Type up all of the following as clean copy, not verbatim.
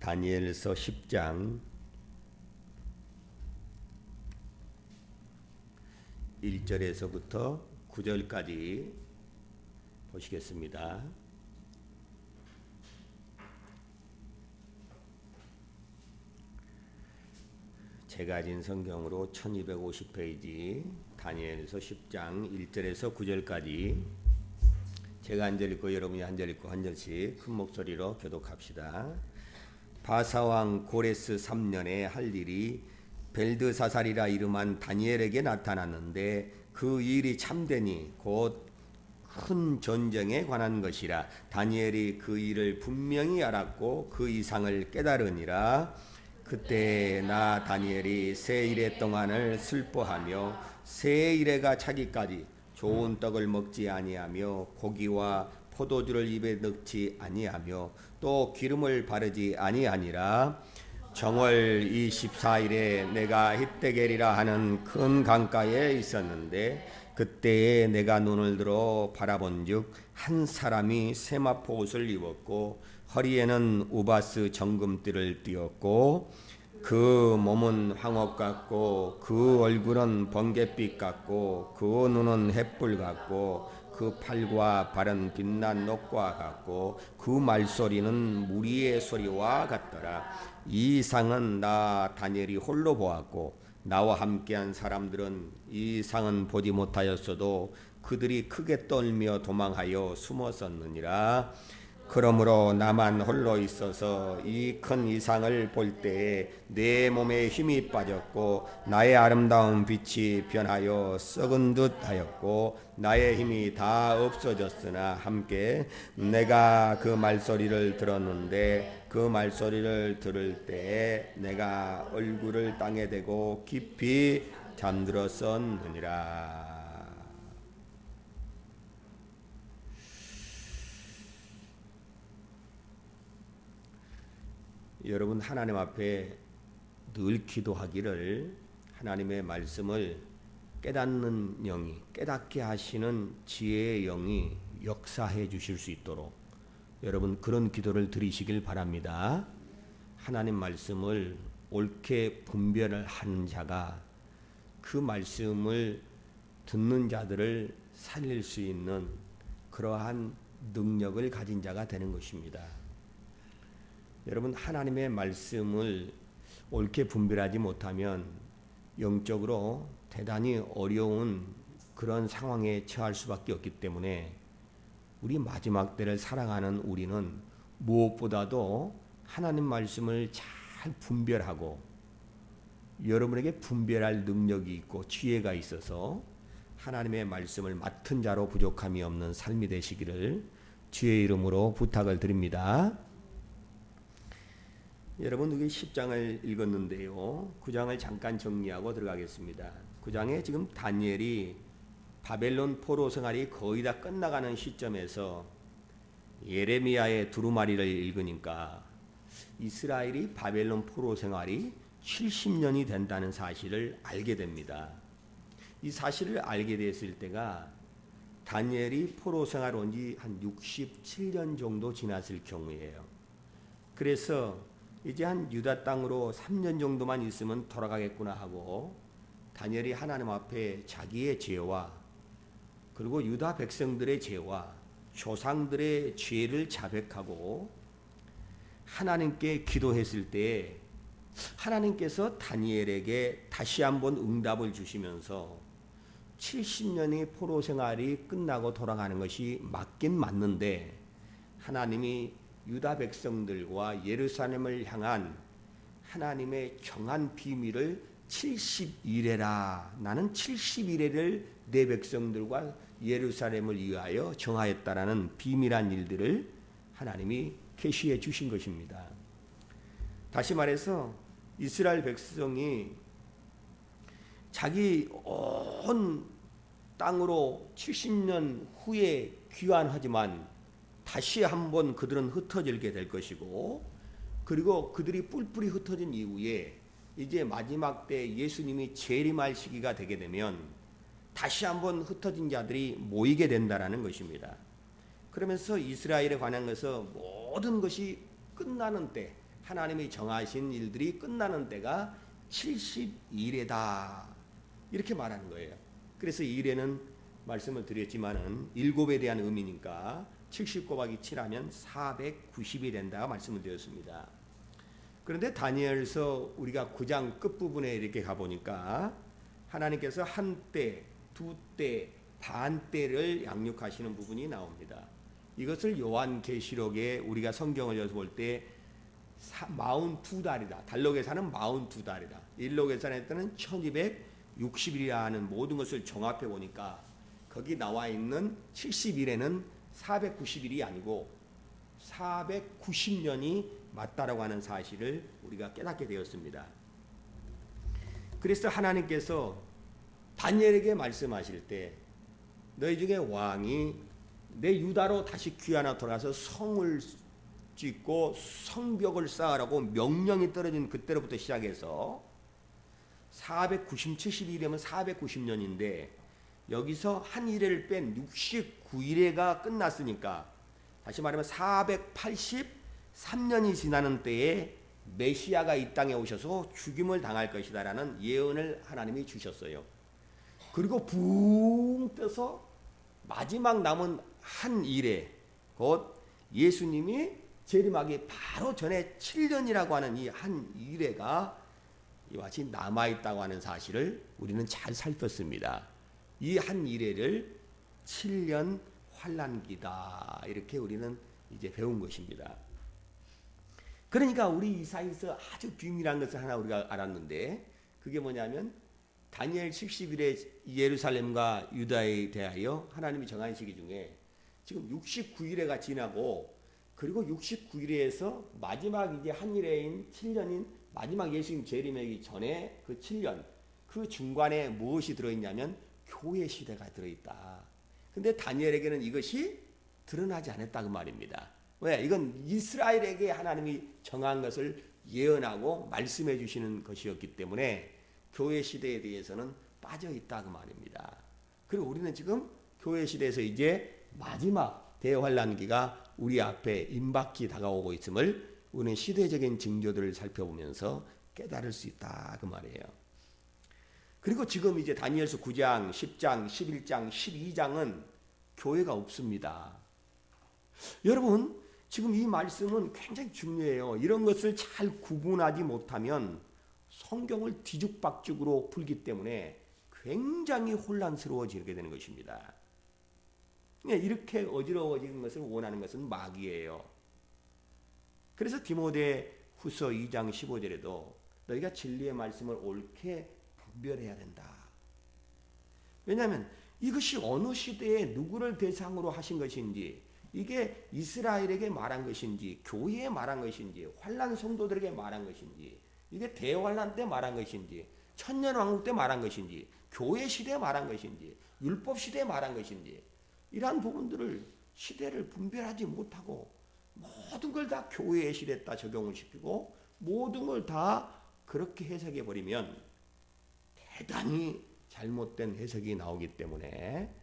다니엘서 10장 1절에서부터 9절까지 보시겠습니다. 제가 가진 성경으로 1250페이지 다니엘서 10장 1절에서 9절까지 제가 한 절 읽고 여러분이 한 절 읽고 한 절씩 큰 목소리로 교독합시다. 바사왕 고레스 3년에 할 일이 벨드사살이라 이름한 다니엘에게 나타났는데 그 일이 참되니 곧 큰 전쟁에 관한 것이라. 다니엘이 그 일을 분명히 알았고 그 이상을 깨달으니라. 그때 나 다니엘이 세 일의 동안을 슬퍼하며 세 일에가 차기까지 좋은 떡을 먹지 아니하며 고기와 포도주를 입에 넣지 아니하며 또 기름을 바르지 아니하니라. 정월 24일에 내가 히데겔이라 하는 큰 강가에 있었는데 그때에 내가 눈을 들어 바라본즉 한 사람이 세마포 옷을 입었고 허리에는 우바스 정금띠를 띠었고 그 몸은 황업 같고 그 얼굴은 번갯빛 같고 그 눈은 햇불 같고 그 팔과 발은 빛난 녹과 같고 그 말소리는 무리의 소리와 같더라. 이 상은 나 다니엘이 홀로 보았고 나와 함께한 사람들은 이 상은 보지 못하였어도 그들이 크게 떨며 도망하여 숨었었느니라. 그러므로 나만 홀로 있어서 이 큰 이상을 볼 때에 내 몸에 힘이 빠졌고 나의 아름다운 빛이 변하여 썩은 듯 하였고 나의 힘이 다 없어졌으나 함께 내가 그 말소리를 들었는데 그 말소리를 들을 때에 내가 얼굴을 땅에 대고 깊이 잠들었었느니라. 여러분, 하나님 앞에 늘 기도하기를 하나님의 말씀을 깨닫는 영이, 깨닫게 하시는 지혜의 영이 역사해 주실 수 있도록 여러분 그런 기도를 드리시길 바랍니다. 하나님 말씀을 옳게 분별을 하는 자가 그 말씀을 듣는 자들을 살릴 수 있는 그러한 능력을 가진 자가 되는 것입니다. 여러분, 하나님의 말씀을 옳게 분별하지 못하면 영적으로 대단히 어려운 그런 상황에 처할 수밖에 없기 때문에 우리 마지막 때를 살아가는 우리는 무엇보다도 하나님 말씀을 잘 분별하고 여러분에게 분별할 능력이 있고 지혜가 있어서 하나님의 말씀을 맡은 자로 부족함이 없는 삶이 되시기를 주의 이름으로 부탁을 드립니다. 여러분, 여기 10장을 읽었는데요. 9장을 잠깐 정리하고 들어가겠습니다. 9장에 지금 다니엘이 바벨론 포로 생활이 거의 다 끝나가는 시점에서 예레미야의 두루마리를 읽으니까 이스라엘이 바벨론 포로 생활이 70년이 된다는 사실을 알게 됩니다. 이 사실을 알게 됐을 때가 다니엘이 포로 생활 온 지 한 67년 정도 지났을 경우예요. 그래서 이제 한 유다 땅으로 3년 정도만 있으면 돌아가겠구나 하고 다니엘이 하나님 앞에 자기의 죄와 그리고 유다 백성들의 죄와 조상들의 죄를 자백하고 하나님께 기도했을 때 하나님께서 다니엘에게 다시 한번 응답을 주시면서 70년의 포로 생활이 끝나고 돌아가는 것이 맞긴 맞는데 하나님이 유다 백성들과 예루살렘을 향한 하나님의 정한 비밀을 70일에라. 나는 70일에를 내 백성들과 예루살렘을 위하여 정하였다라는 비밀한 일들을 하나님이 계시해 주신 것입니다. 다시 말해서 이스라엘 백성이 자기 온 땅으로 70년 후에 귀환하지만 다시 한번 그들은 흩어지게 될 것이고 그리고 그들이 뿔뿔이 흩어진 이후에 이제 마지막 때 예수님이 재림할 시기가 되게 되면 다시 한번 흩어진 자들이 모이게 된다라는 것입니다. 그러면서 이스라엘에 관한 것은 모든 것이 끝나는 때 하나님이 정하신 일들이 끝나는 때가 70일에다 이렇게 말하는 거예요. 그래서 일에는 말씀을 드렸지만은 7에 대한 의미니까 70 곱하기 7하면 490이 된다 말씀을 드렸습니다. 그런데 다니엘서 우리가 9장 끝부분에 이렇게 가보니까 하나님께서 한 때, 두 때, 반 때를 양육하시는 부분이 나옵니다. 이것을 요한계시록에 우리가 성경을 여서 볼 때 42달이다. 달로 계산은 42달이다. 일로 계산할 때는 1260일이라는 모든 것을 종합해 보니까 거기 나와 있는 70일에는 490일이 아니고 490년이 맞다라고 하는 사실을 우리가 깨닫게 되었습니다. 그래서 하나님께서 다니엘에게 말씀하실 때 너희 중에 왕이 내 유다로 다시 귀환하여 돌아서 성을 짓고 성벽을 쌓으라고 명령이 떨어진 그때로부터 시작해서 70일이면 490년인데 여기서 한 일회를 뺀 69일회가 끝났으니까 다시 말하면 483년이 지나는 때에 메시아가 이 땅에 오셔서 죽임을 당할 것이다라는 예언을 하나님이 주셨어요. 그리고 붕 떠서 마지막 남은 한 일에 곧 예수님이 재림하기 바로 전에 7년이라고 하는 이 한 일회가 이와 같이 남아있다고 하는 사실을 우리는 잘 살폈습니다. 이 한 일회를 7년 환난기다 이렇게 우리는 이제 배운 것입니다. 그러니까 우리 이사에서 아주 비밀한 것을 하나 우리가 알았는데 그게 뭐냐면 다니엘 70일에 예루살렘과 유다에 대하여 하나님이 정한 시기 중에 지금 69일회가 지나고 그리고 69일에서 마지막 이제 한 일회인 7년인 마지막 예수님 재림하기 전에 그 7년 그 중간에 무엇이 들어있냐면 교회 시대가 들어있다. 근데 다니엘에게는 이것이 드러나지 않았다 그 말입니다. 왜? 이건 이스라엘에게 하나님이 정한 것을 예언하고 말씀해 주시는 것이었기 때문에 교회 시대에 대해서는 빠져 있다 그 말입니다. 그리고 우리는 지금 교회 시대에서 이제 마지막 대환란기가 우리 앞에 임박히 다가오고 있음을 우리는 시대적인 징조들을 살펴보면서 깨달을 수 있다 그 말이에요. 그리고 지금 이제 다니엘서 9장, 10장, 11장, 12장은 교회가 없습니다. 여러분 지금 이 말씀은 굉장히 중요해요. 이런 것을 잘 구분하지 못하면 성경을 뒤죽박죽으로 풀기 때문에 굉장히 혼란스러워지게 되는 것입니다. 이렇게 어지러워지는 것을 원하는 것은 마귀예요. 그래서 디모데 후서 2장 15절에도 너희가 진리의 말씀을 옳게 분별해야 된다. 왜냐하면 이것이 어느 시대에 누구를 대상으로 하신 것인지 이게 이스라엘에게 말한 것인지 교회에 말한 것인지 환난 성도들에게 말한 것인지 이게 대환난 때 말한 것인지 천년왕국 때 말한 것인지 교회 시대에 말한 것인지 율법 시대에 말한 것인지 이러한 부분들을 시대를 분별하지 못하고 모든 걸 다 교회의 시대에다 적용을 시키고 모든 걸 다 그렇게 해석해 버리면 대단히 잘못된 해석이 나오기 때문에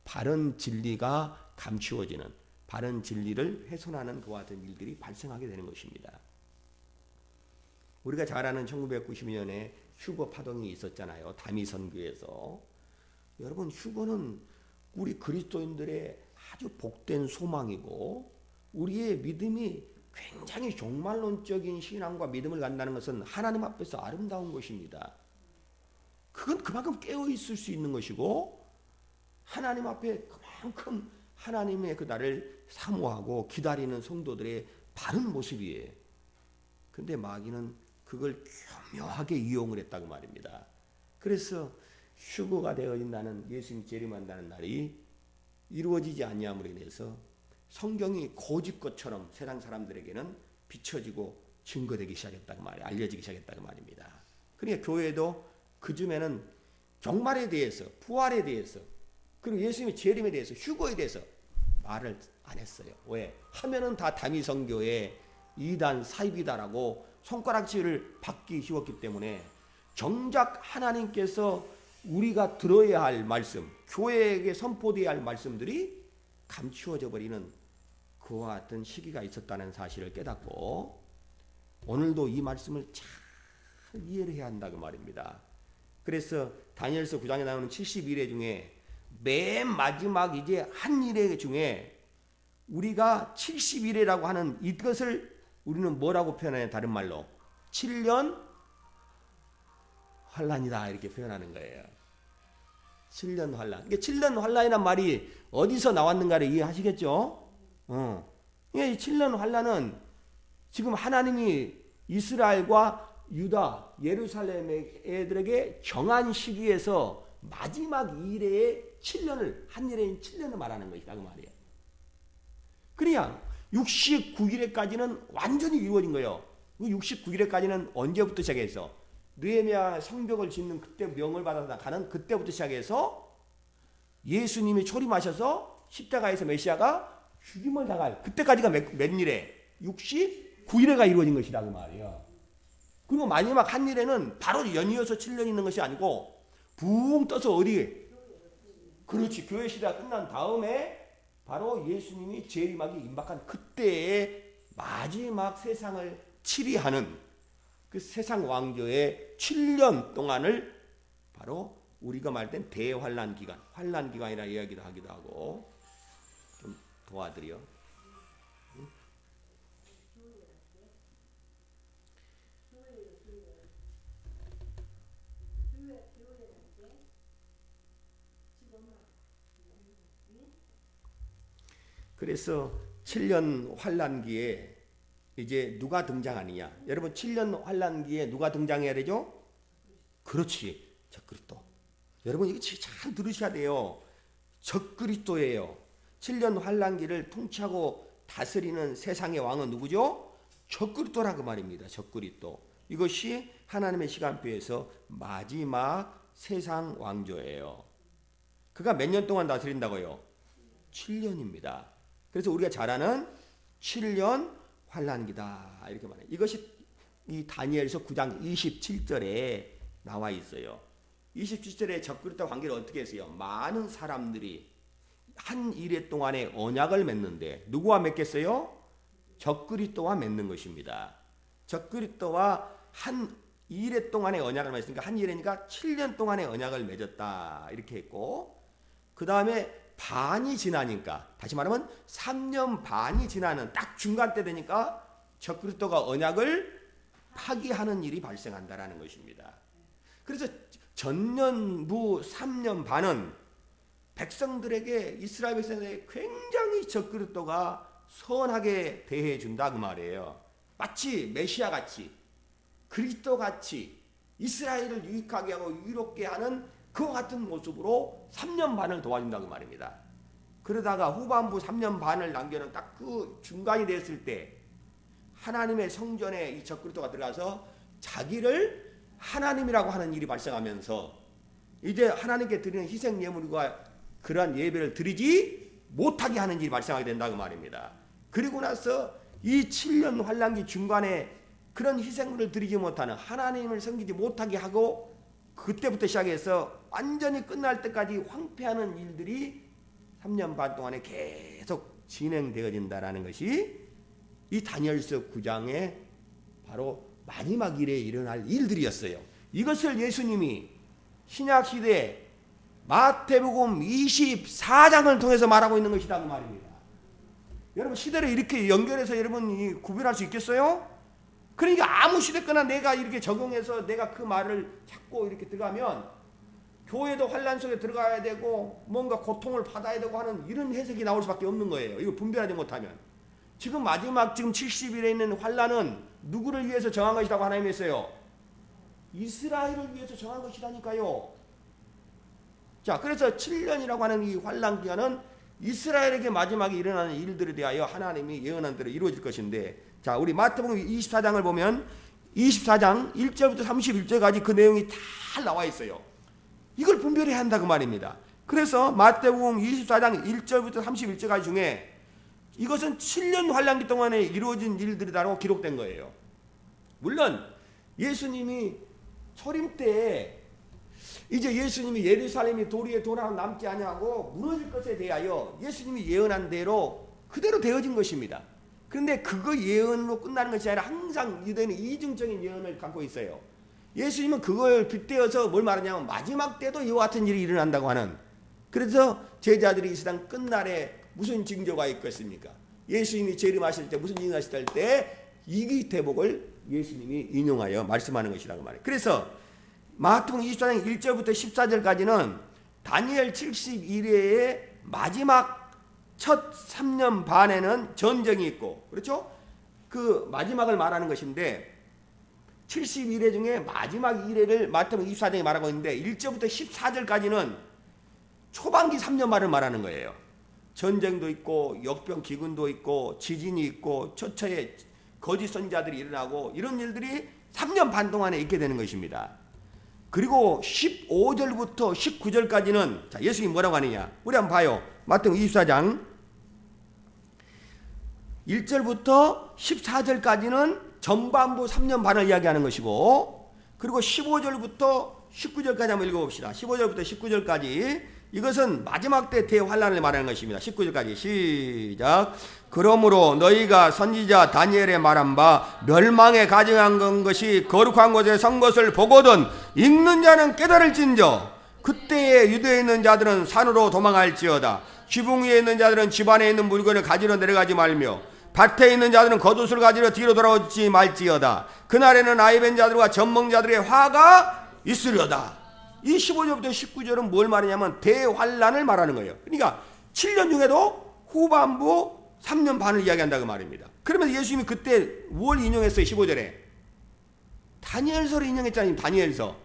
바른 진리가 감추어지는 바른 진리를 훼손하는 그와 같은 일들이 발생하게 되는 것입니다. 우리가 잘 아는 1992년에 휴거 파동이 있었잖아요. 다미 선교에서. 여러분 휴거는 우리 그리스도인들의 아주 복된 소망이고 우리의 믿음이 굉장히 종말론적인 신앙과 믿음을 갖는다는 것은 하나님 앞에서 아름다운 것입니다. 그건 그만큼 깨어 있을 수 있는 것이고 하나님 앞에 그만큼 하나님의 그 날을 사모하고 기다리는 성도들의 바른 모습이에요. 근데 마귀는 그걸 교묘하게 이용을 했다고 말입니다. 그래서 휴거가 되어진다는 예수님 재림한다는 날이 이루어지지 아니함으로 인해서 성경이 거짓 것처럼 세상 사람들에게는 비춰지고 증거되기 시작했다고 말이에요. 알려지기 시작했다고 말입니다. 그러니까 교회도 그쯤에는 종말에 대해서 부활에 대해서 그리고 예수님의 재림에 대해서 휴거에 대해서 말을 안 했어요. 왜? 하면은 다 다미성교의 이단 사입이다라고 손가락질을 받기 쉬웠기 때문에 정작 하나님께서 우리가 들어야 할 말씀, 교회에게 선포되어야 할 말씀들이 감추어져 버리는 그와 같은 시기가 있었다는 사실을 깨닫고 오늘도 이 말씀을 잘 이해를 해야 한다고 말입니다. 그래서 다니엘서 9장에 나오는 71회 중에 맨 마지막 이제 한 일회 중에 우리가 71회라고 하는 이것을 우리는 뭐라고 표현하냐, 다른 말로 7년 환란이다 이렇게 표현하는 거예요. 7년 환란. 그러니까 7년 환란이란 말이 어디서 나왔는가를 이해하시겠죠? 이 7년 환란은 지금 하나님이 이스라엘과 유다, 예루살렘 애들에게 정한 시기에서 마지막 일회의 7년을, 한 일회인 7년을 말하는 것이다 그 말이에요. 그냥 69일에까지는 완전히 이루어진 거예요. 69일에까지는 언제부터 시작해서 느헤미야 성벽을 짓는 그때 명을 받아서 가는 그때부터 시작해서 예수님이 초림하셔서 십자가에서 메시아가 죽임을 당할 그때까지가 몇 일에 69일에가 이루어진 것이다 그 말이에요. 그리고 마지막 한 일에는 바로 연이어서 7년 있는 것이 아니고 붕 떠서 어디, 그렇지, 교회 시대가 끝난 다음에 바로 예수님이 재림하기 임박한 그때의 마지막 세상을 치리하는 그 세상 왕조의 7년 동안을 바로 우리가 말할 땐 대환란 기간, 환란 기간이라 이야기도 하기도 하고, 좀 도와드려. 그래서 7년 환란기에 이제 누가 등장하느냐? 여러분 7년 환란기에 누가 등장해야 되죠? 그렇지, 적그리스도. 여러분 이거 잘 들으셔야 돼요. 적그리스도예요. 7년 환란기를 통치하고 다스리는 세상의 왕은 누구죠? 적그리스도라고 말입니다. 적그리스도. 이것이 하나님의 시간표에서 마지막 세상 왕조예요. 그가 몇 년 동안 다스린다고요? 7년입니다. 그래서 우리가 잘 아는 7년 환란기다 이렇게 말해요. 이것이 이 다니엘서 9장 27절에 나와 있어요. 27절에 적그리스도와 관계를 어떻게 했어요? 많은 사람들이 한 일회 동안에 언약을 맺는데 누구와 맺겠어요? 적그리스도와 맺는 것입니다. 적그리스도와 한 일회 동안의 언약을 맺으니까 한 일회니까 7년 동안의 언약을 맺었다 이렇게 했고, 그 다음에 반이 지나니까, 다시 말하면 3년 반이 지나는 딱 중간 때 되니까 적그리스도가 언약을 파기하는 일이 발생한다라는 것입니다. 그래서 전년부 3년 반은 백성들에게, 이스라엘 백성들에게 굉장히 적그리스도가 선하게 대해준다 그 말이에요. 마치 메시아 같이, 그리스도 같이 이스라엘을 유익하게 하고 유롭게 하는 그와 같은 모습으로 3년 반을 도와준다고 말입니다. 그러다가 후반부 3년 반을 남겨놓은 딱 그 중간이 됐을 때 하나님의 성전에 이 적그리스도가 들어가서 자기를 하나님이라고 하는 일이 발생하면서 이제 하나님께 드리는 희생 예물과 그러한 예배를 드리지 못하게 하는 일이 발생하게 된다고 말입니다. 그리고 나서 이 7년 환란기 중간에 그런 희생물을 드리지 못하는, 하나님을 섬기지 못하게 하고 그때부터 시작해서 완전히 끝날 때까지 황폐하는 일들이 3년 반 동안에 계속 진행되어진다라는 것이 이 다니엘서 9장의 바로 마지막 일에 일어날 일들이었어요. 이것을 예수님이 신약시대 마태복음 24장을 통해서 말하고 있는 것이다 그 말입니다. 여러분 시대를 이렇게 연결해서 여러분이 구별할 수 있겠어요? 그러니까 아무 시대거나 내가 이렇게 적용해서 내가 그 말을 찾고 이렇게 들어가면 교회도 환란 속에 들어가야 되고 뭔가 고통을 받아야 되고 하는 이런 해석이 나올 수밖에 없는 거예요. 이거 분별하지 못하면. 지금 마지막 지금 70일에 있는 환란은 누구를 위해서 정한 것이라고 하나님이 했어요? 이스라엘을 위해서 정한 것이라니까요. 자, 그래서 7년이라고 하는 이 환란 기간은 이스라엘에게 마지막에 일어나는 일들에 대하여 하나님이 예언한 대로 이루어질 것인데, 자, 우리 마태복음 24장을 보면 24장 1절부터 31절까지 그 내용이 다 나와 있어요. 이걸 분별해야 한다 그 말입니다. 그래서 마태복음 24장 1절부터 31절까지 중에 이것은 7년 환란기 동안에 이루어진 일들이라고 기록된 거예요. 물론 예수님이 초림 때에 이제 예수님이 예루살렘이 도리에 돌아 남지 아니하고 무너질 것에 대하여 예수님이 예언한 대로 그대로 되어진 것입니다. 그런데 그거 예언으로 끝나는 것이 아니라 항상 유대인은 이중적인 예언을 갖고 있어요. 예수님은 그걸 빗대어서 뭘 말하냐면 마지막 때도 이와 같은 일이 일어난다고 하는. 그래서 제자들이 이 세상 끝날에 무슨 징조가 있겠습니까? 예수님이 재림하실 때 무슨 징조하실 때 이 대복을 예수님이 인용하여 말씀하는 것이라고 말해요. 그래서 마태복음 24장 1절부터 14절까지는 다니엘 71회의 마지막 첫 3년 반에는 전쟁이 있고, 그렇죠? 그 마지막을 말하는 것인데 71회 중에 마지막 1회를 마태복음 24장에 말하고 있는데 1절부터 14절까지는 초반기 3년 반을 말하는 거예요. 전쟁도 있고 역병 기근도 있고 지진이 있고 처처에 거짓 선지자들이 일어나고 이런 일들이 3년 반 동안에 있게 되는 것입니다. 그리고 15절부터 19절까지는 자, 예수님이 뭐라고 하느냐? 우리 한번 봐요. 마태복음 24장 1절부터 14절까지는 전반부 3년 반을 이야기하는 것이고, 그리고 15절부터 19절까지 한번 읽어봅시다. 15절부터 19절까지 이것은 마지막 때 대환란을 말하는 것입니다. 19절까지 시작. 그러므로 너희가 선지자 다니엘의 말한 바 멸망에 가증한 것이 거룩한 곳에 선 것을 보거든 읽는 자는 깨달을진저 그때에 유대에 있는 자들은 산으로 도망할지어다. 지붕 위에 있는 자들은 집 안에 있는 물건을 가지러 내려가지 말며 밭에 있는 자들은 겉옷을 가지러 뒤로 돌아오지 말지어다. 그날에는 아이벤 자들과 전멍자들의 화가 있으려다. 이 15절부터 19절은 뭘 말하냐면 대환란을 말하는 거예요. 그러니까 7년 중에도 후반부 3년 반을 이야기한다고 말입니다. 그러면서 예수님이 그때 뭘 인용했어요? 15절에 다니엘서를 인용했잖아요. 다니엘서.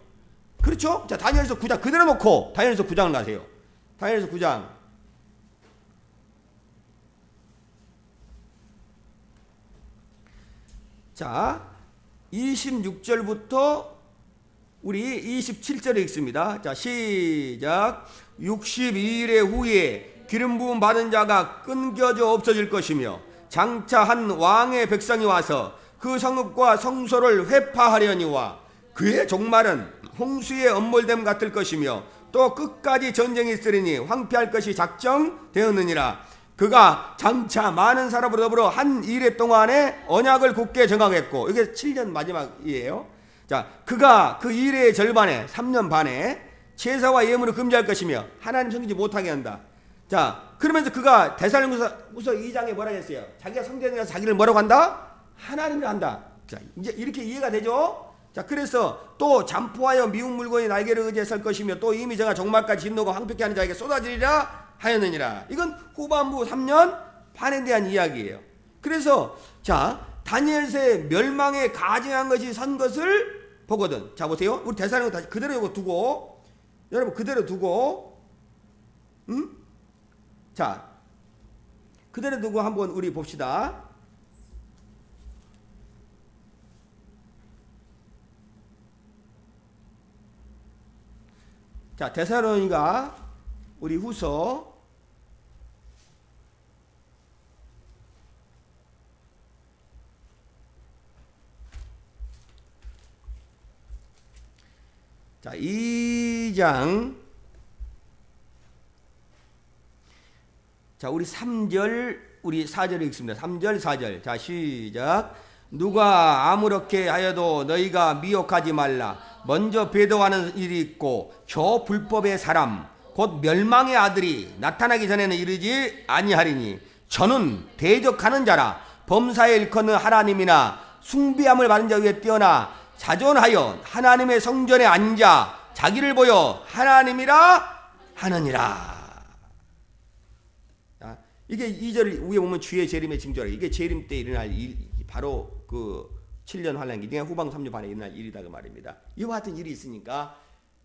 그렇죠? 자, 다니엘서 9장 그대로 놓고 다니엘서 9장을 가세요. 다니엘서 9장. 자, 26절부터 우리 27절에 읽습니다. 자, 시작. 62일의 후에 기름 부음 받은 자가 끊겨져 없어질 것이며 장차 한 왕의 백성이 와서 그 성읍과 성소를 회파하려니와 그의 종말은 홍수의 엄몰됨 같을 것이며 또 끝까지 전쟁이 있으리니 황폐할 것이 작정되었느니라. 그가 장차 많은 사람으로 더불어 한 일해 동안에 언약을 굳게 정하겠고, 이게 7년 마지막이에요. 자, 그가 그 일의 절반에 3년 반에 제사와 예물을 금지할 것이며 하나님 섬기지 못하게 한다. 자, 그러면서 그가 데살로니가후서 2장에 뭐라 했어요? 자기가 성전에 가서 자기를 뭐라고 한다? 하나님을 한다. 자, 이제 이렇게 이해가 되죠? 자, 그래서 또 잠포하여 미운 물건이 날개를 의지해 설 것이며 또 이미 저가 종말까지 진노가 황폐케 하는 자에게 쏟아지리라 하였느니라. 이건 후반부 3년 반에 대한 이야기예요. 그래서 자, 다니엘서의 멸망에 가증한 것이 선 것을 보거든. 자, 보세요. 우리 대사령은 다시 그대로 이거 두고, 여러분 그대로 두고, 자, 그대로 두고 한번 우리 봅시다. 자, 데살로니가 우리 후서 2장. 자, 우리 3절, 우리 4절 읽습니다. 3절, 4절. 자, 시작. 누가 아무렇게 하여도 너희가 미혹하지 말라. 먼저 배도하는 일이 있고 저 불법의 사람 곧 멸망의 아들이 나타나기 전에는 이르지 아니하리니 저는 대적하는 자라 범사에 일컫는 하나님이나 숭배함을 받은 자 위에 뛰어나 자존하여 하나님의 성전에 앉아 자기를 보여 하나님이라 하느니라. 자, 이게 2절 위에 보면 주의 재림의 징조라. 이게 재림 때 일어날 일, 바로 그 7년 환란기 중에 후방 3년 반에 일어날 일이다 그 말입니다. 이와 같은 일이 있으니까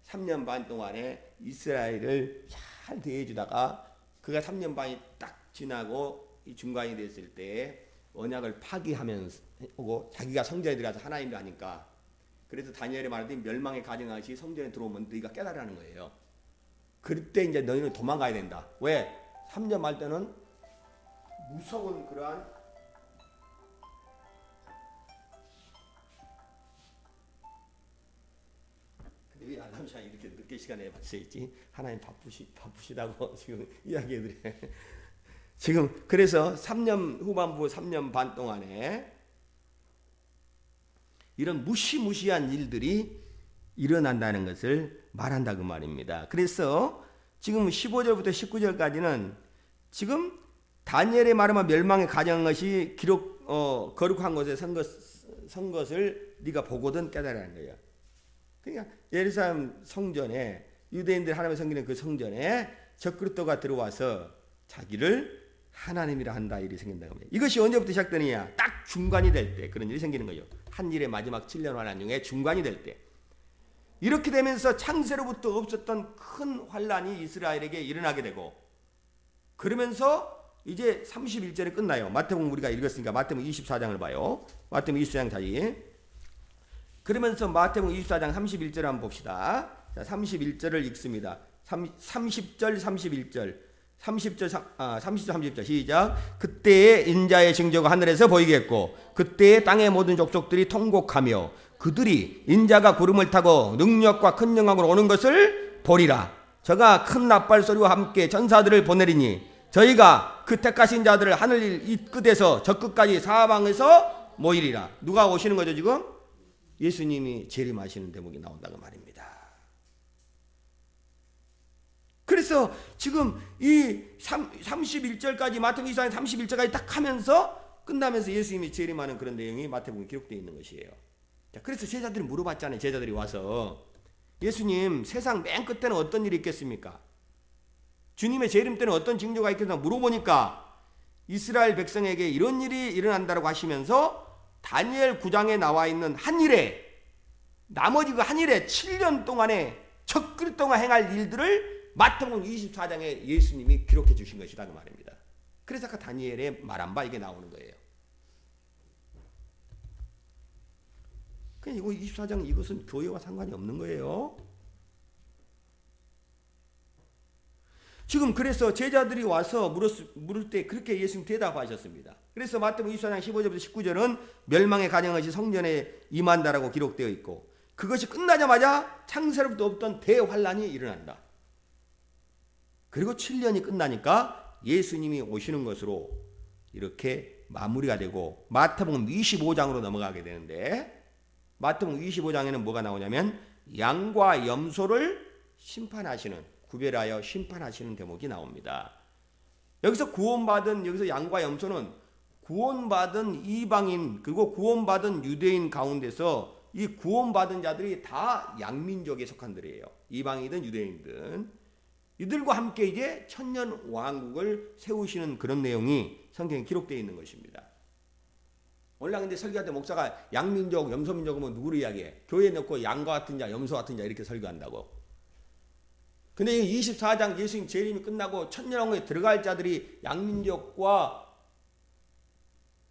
3년 반 동안에 이스라엘을 잘 대해주다가 그가 3년 반이 딱 지나고 중간이 됐을 때 언약을 파기하면서 오고 자기가 성전에 들어가서 하나님을 하니까, 그래서 다니엘이 말하듯이 멸망에 가증한 것이 성전에 들어오면 너희가 깨달으라는 거예요. 그때 이제 너희는 도망가야 된다. 왜? 3년 말 때는 무서운 그러한 왜 알람시간 이렇게 늦게 시간에 봤어야지? 하나님 바쁘시다고 지금 이야기해드려. 지금 그래서 3년 후반부 3년 반 동안에 이런 무시무시한 일들이 일어난다는 것을 말한다 그 말입니다. 그래서 지금 15절부터 19절까지는 지금 다니엘의 말하면 멸망에 가정한 것이 거룩한 곳에 선 것을 네가 보거든 깨달으라는 거예요. 그러니까 예루살렘 성전에 유대인들 하나님의 섬기는 그 성전에 적그리스도가 들어와서 자기를 하나님이라 한다 일이 생긴다고 합니다. 이것이 언제부터 시작되느냐? 딱 중간이 될 때 그런 일이 생기는 거예요. 한 일의 마지막 7년 환란 중에 중간이 될 때. 이렇게 되면서 창세로부터 없었던 큰 환란이 이스라엘에게 일어나게 되고 그러면서 이제 31절에 끝나요. 마태복음 우리가 읽었으니까 마태복음 24장을 봐요. 마태복음 24장 다시. 그러면서 마태복음 24장 31절 한번 봅시다. 자, 31절을 읽습니다. 30절 31절 30절 시작. 그때의 인자의 징조가 하늘에서 보이겠고 그때의 땅의 모든 족속들이 통곡하며 그들이 인자가 구름을 타고 능력과 큰 영광으로 오는 것을 보리라. 저가 큰 나팔 소리와 함께 전사들을 보내리니 저희가 그 택하신 자들을 하늘 이 끝에서 저 끝까지 사방에서 모이리라. 누가 오시는 거죠 지금? 예수님이 재림하시는 대목이 나온다고 말입니다. 그래서 지금 이 31절까지 마태복음 24장 31절까지 딱 하면서 끝나면서 예수님이 재림하는 그런 내용이 마태복음에 기록되어 있는 것이에요. 자, 그래서 제자들이 물어봤잖아요. 제자들이 와서 예수님 세상 맨 끝에는 어떤 일이 있겠습니까? 주님의 재림 때는 어떤 징조가 있겠나 물어보니까 이스라엘 백성에게 이런 일이 일어난다고 하시면서 다니엘 9장에 나와 있는 한 일에 나머지 그 한 일에 7년 동안에 적그리 동안 행할 일들을 마태복음 24장에 예수님이 기록해 주신 것이다 그 말입니다. 그래서 아까 다니엘의 말한 바 이게 나오는 거예요. 그냥 이거 24장 이것은 교회와 상관이 없는 거예요. 지금 그래서 제자들이 와서 물을 때 그렇게 예수님 대답하셨습니다. 그래서 마태복음 24장 15절부터 19절은 멸망의 가정것이 성전에 임한다라고 기록되어 있고 그것이 끝나자마자 창세로부터 없던 대환란이 일어난다. 그리고 7년이 끝나니까 예수님이 오시는 것으로 이렇게 마무리가 되고 마태복음 25장으로 넘어가게 되는데 마태복음 25장에는 뭐가 나오냐면 양과 염소를 심판하시는 구별하여 심판하시는 대목이 나옵니다. 여기서 구원받은 여기서 양과 염소는 구원받은 이방인 그리고 구원받은 유대인 가운데서 이 구원받은 자들이 다 양민족에 속한 들이에요. 이방이든 유대인든 이들과 함께 이제 천년 왕국을 세우시는 그런 내용이 성경에 기록되어 있는 것입니다. 원래 근데 설교할 때 목사가 양민족, 염소민족은 누구를 이야기해? 교회에 넣고 양과 같은 자, 염소 같은 자 이렇게 설교한다고. 근데 24장 예수님 재림이 끝나고 천년 왕국에 들어갈 자들이 양민족과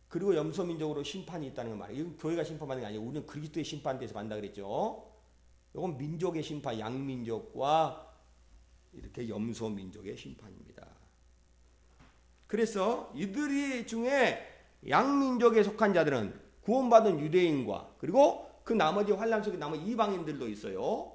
그리고 염소민족으로 심판이 있다는 거 말이에요. 이건 교회가 심판받는 게 아니에요. 우리는 그리스도의 심판대에서 간다 그랬죠. 이건 민족의 심판, 양민족과 이렇게 염소민족의 심판입니다. 그래서 이들이 중에 양민족에 속한 자들은 구원받은 유대인과 그리고 그 나머지 환란 속에 남은 이방인들도 있어요.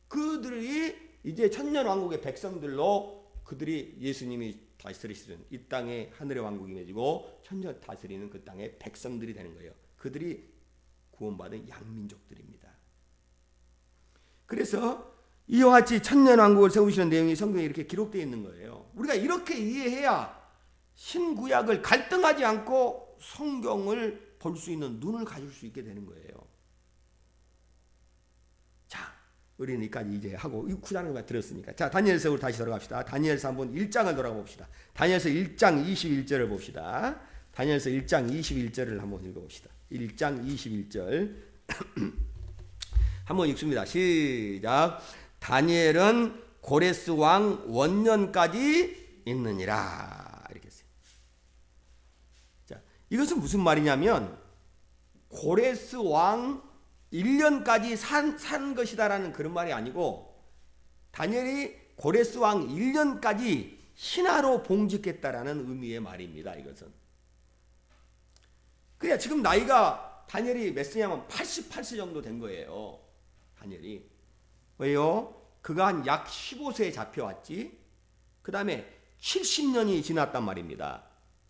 그들이 이제 천년왕국의 백성들로 그들이 예수님이 다스리시는 이 땅에 하늘의 왕국이 맺이고 천년 다스리는 그 땅의 백성들이 되는 거예요. 그들이 구원받은 양민족들입니다. 그래서 이와 같이 천년왕국을 세우시는 내용이 성경에 이렇게 기록되어 있는 거예요. 우리가 이렇게 이해해야 신구약을 갈등하지 않고 성경을 볼 수 있는 눈을 가질 수 있게 되는 거예요. 자, 우리는 여기까지 이제 하고 9장을 들었으니까 자, 다니엘서 우리 다시 돌아갑시다. 다니엘서 한번 1장을 돌아가 봅시다. 다니엘서 1장 21절을 봅시다. 다니엘서 1장 21절을 한번 읽어봅시다. 1장 21절 한번 읽습니다. 시작. 다니엘은 고레스 왕 원년까지 있느니라. 이렇게 했어요. 자, 이것은 무슨 말이냐면 고레스 왕 1년까지 산 것이다라는 그런 말이 아니고 다니엘이 고레스 왕 1년까지 신하로 봉직했다라는 의미의 말입니다. 이것은. 그냥 지금 나이가 다니엘이 몇 세냐면 88세 정도 된 거예요. 다니엘이. 왜요? 그가 한 약 15세에 잡혀왔지. 그 다음에 70년이 지났단 말입니다.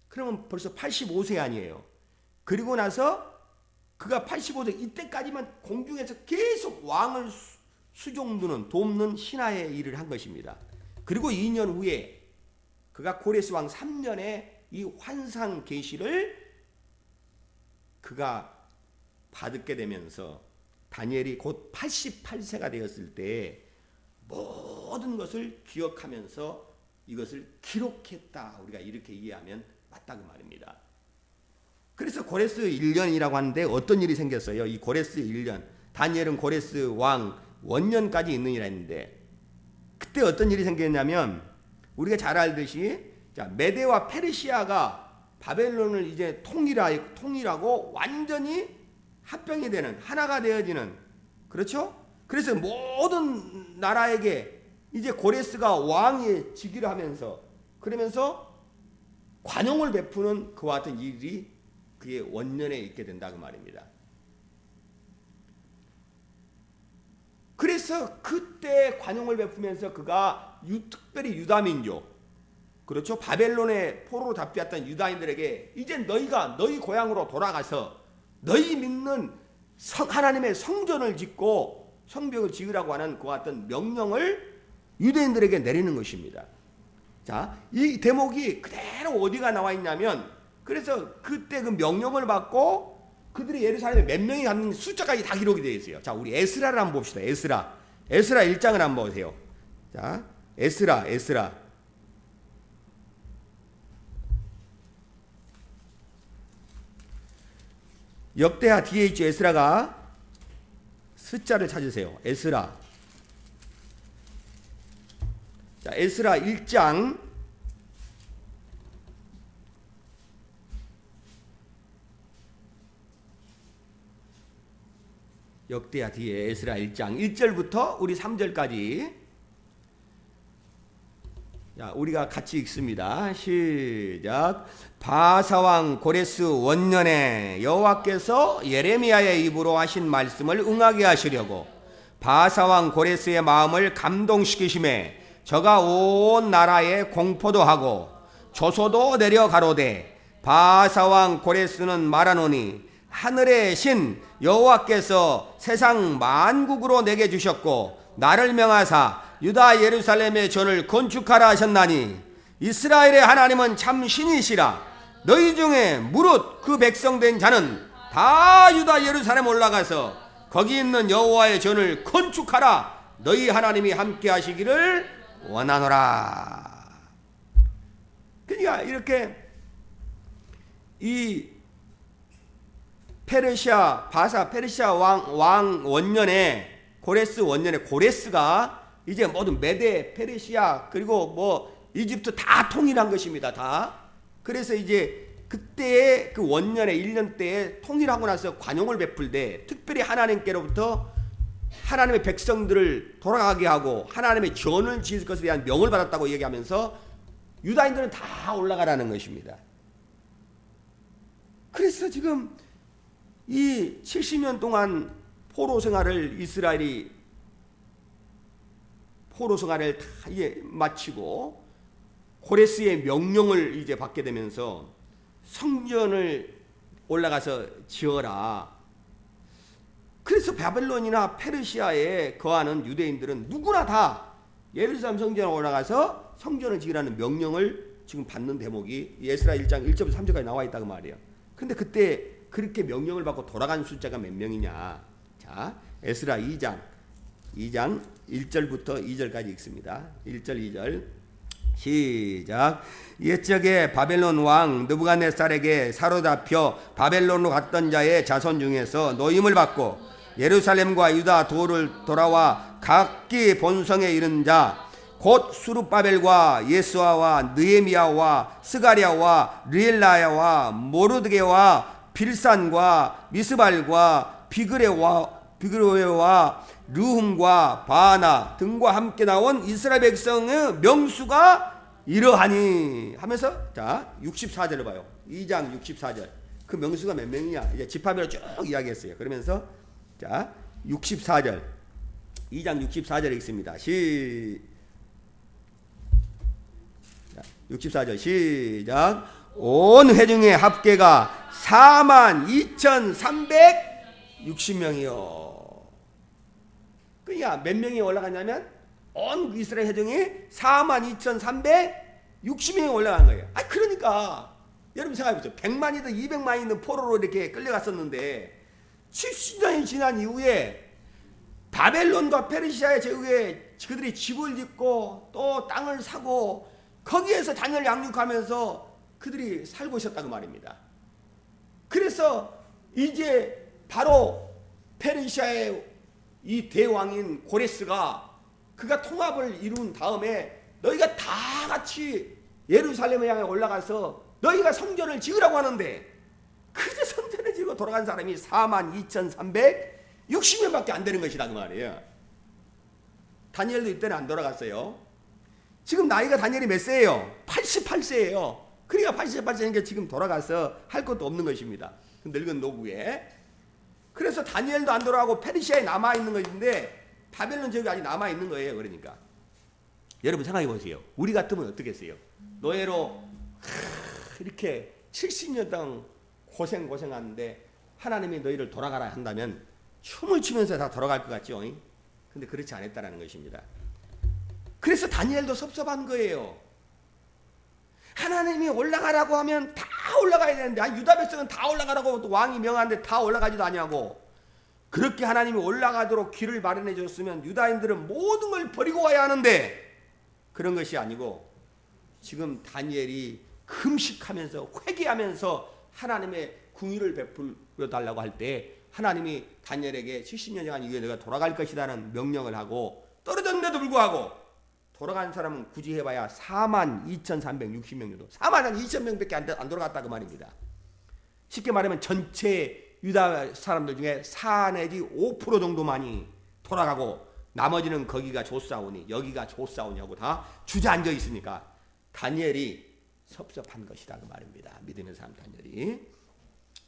그러면 벌써 85세 아니에요. 그리고 나서 그가 85세 이때까지만 공중에서 계속 왕을 수종두는 돕는 신하의 일을 한 것입니다. 그리고 2년 후에 그가 고레스 왕 3년에 이 환상 계시를 그가 받게 되면서 다니엘이 곧 88세가 되었을 때 모든 것을 기억하면서 이것을 기록했다. 우리가 이렇게 이해하면 맞다 그 말입니다. 그래서 고레스 1년이라고 하는데 어떤 일이 생겼어요? 이 고레스 1년, 다니엘은 고레스 왕 원년까지 있느니라 했는데 그때 어떤 일이 생겼냐면 우리가 잘 알듯이 메대와 페르시아가 바벨론을 이제 통일하고 완전히 합병이 되는 하나가 되어지는 그렇죠? 그래서 모든 나라에게 이제 고레스가 왕의 즉위를 하면서 그러면서 관용을 베푸는 그와 같은 일이 그의 원년에 있게 된다 그 말입니다. 그래서 그때 관용을 베푸면서 그가 특별히 유다민족 그렇죠? 바벨론의 포로로 잡혀왔던 유다인들에게 이제 너희가 너희 고향으로 돌아가서 너희 믿는 하나님의 성전을 짓고 성벽을 지으라고 하는 그 같은 명령을 유대인들에게 내리는 것입니다. 자, 이 대목이 그대로 어디가 나와 있냐면 그래서 그때 그 명령을 받고 그들이 예루살렘에 몇 명이 갔는 숫자까지 다 기록이 되어 있어요. 자, 우리 에스라를 한번 봅시다. 에스라 1장을 한번 보세요. 자, 에스라 역대하 뒤에 있죠. 에스라가 숫자를 찾으세요. 에스라. 자, 에스라 1장 역대하 뒤에 에스라 1장 1절부터 우리 3절까지 자, 우리가 같이 읽습니다. 시작. 바사왕 고레스 원년에 여호와께서 예레미야의 입으로 하신 말씀을 응하게 하시려고 바사왕 고레스의 마음을 감동시키심에 저가 온 나라에 공포도 하고 조소도 내려가로되 바사왕 고레스는 말하노니 하늘의 신 여호와께서 세상 만국으로 내게 주셨고 나를 명하사 유다 예루살렘의 전을 건축하라 하셨나니 이스라엘의 하나님은 참 신이시라. 너희 중에 무릇 그 백성된 자는 다 유다 예루살렘 올라가서 거기 있는 여호와의 전을 건축하라. 너희 하나님이 함께 하시기를 원하노라. 그러니까 이렇게 이 페르시아 왕 원년에 고레스 원년에 고레스가 이제 모든 메데, 페르시아 그리고 뭐 이집트 다 통일한 것입니다. 다. 그래서 이제 그때의 그 원년에 1년 때에 통일하고 나서 관용을 베풀 때 특별히 하나님께로부터 하나님의 백성들을 돌아가게 하고 하나님의 전을 지을 것에 대한 명을 받았다고 얘기하면서 유다인들은 다 올라가라는 것입니다. 그래서 지금 이 70년 동안 포로 생활을 이스라엘이 포로 생활을 다 이제 마치고 고레스의 명령을 이제 받게 되면서 성전을 올라가서 지어라. 그래서 바벨론이나 페르시아에 거하는 유대인들은 누구나 다 예루살렘 성전에 올라가서 성전을 지으라는 명령을 지금 받는 대목이 에스라 1장 1절부터 3절까지 나와 있다고 말이에요. 근데 그때 그렇게 명령을 받고 돌아간 숫자가 몇 명이냐? 자, 에스라 2장 1절부터 2절까지 읽습니다. 1절 2절 시작. 옛적에 바벨론 왕 느부갓네살에게 사로잡혀 바벨론으로 갔던 자의 자손 중에서 노임을 받고 예루살렘과 유다 도를 돌아와 각기 본성에 이른 자 곧 수룹바벨과 예수아와 느헤미야와 스가랴와 르엘라야와 모르드게와 빌산과 미스발과 비그레와 르훔과 바나 등과 함께 나온 이스라엘 백성의 명수가 이러하니 하면서 자 64절을 봐요. 2장 64절 그 명수가 몇 명이냐 이제 지파별로 쭉 이야기했어요. 그러면서 자 64절 2장 64절 읽습니다. 64절 시작. 온 회중의 합계가 42,360명이요. 그러니까 몇 명이 올라갔냐면 온 이스라엘 회중이 42,360명이 올라간 거예요. 그러니까 여러분 생각해보세요. 100만이든 200만이든 포로로 이렇게 끌려갔었는데 70년이 지난 이후에 바벨론과 페르시아의 제후에 그들이 집을 짓고 또 땅을 사고 거기에서 자녀를 양육하면서 그들이 살고 있었다고 말입니다. 그래서 이제 바로 페르시아의 이 대왕인 고레스가 그가 통합을 이룬 다음에 너희가 다 같이 예루살렘을 향해 올라가서 너희가 성전을 지으라고 하는데 그저 성전을 지고 돌아간 사람이 42,360명밖에 안 되는 것이다 그 말이에요. 다니엘도 이때는 안 돌아갔어요. 지금 나이가 다니엘이 몇 세예요? 88세예요. 그러니까 88세니까 지금 돌아가서 할 것도 없는 것입니다. 그 늙은 노부에. 그래서 다니엘도 안 돌아가고 페르시아에 남아있는 것인데 바벨론 제국이 아직 남아있는 거예요. 그러니까 여러분 생각해 보세요. 우리 같으면 어떻게 했어요? 노예로 이렇게 70년 동안 고생하는데 하나님이 너희를 돌아가라 한다면 춤을 추면서 다 돌아갈 것 같죠? 근데 그렇지 않았다는 것입니다. 그래서 다니엘도 섭섭한 거예요. 하나님이 올라가라고 하면 다 올라가야 되는데 유다 백성은 다 올라가라고 또 왕이 명하는데 다 올라가지도 않냐고. 그렇게 하나님이 올라가도록 길을 마련해 줬으면 유다인들은 모든 걸 버리고 와야 하는데 그런 것이 아니고 지금 다니엘이 금식하면서 회개하면서 하나님의 궁의를 베풀어 달라고 할 때 하나님이 다니엘에게 70년 이후에 내가 돌아갈 것이라는 명령을 하고 떨어졌는데도 불구하고 돌아간 사람은 굳이 해봐야 42,360명 정도. 42,000명밖에 안 돌아갔다 그 말입니다. 쉽게 말하면 전체 유다 사람들 중에 4 내지 5% 정도만이 돌아가고 나머지는 거기가 좋사오니 여기가 좋사오냐고 다 주저앉아 있으니까 다니엘이 섭섭한 것이다 그 말입니다. 믿음의 사람 다니엘이.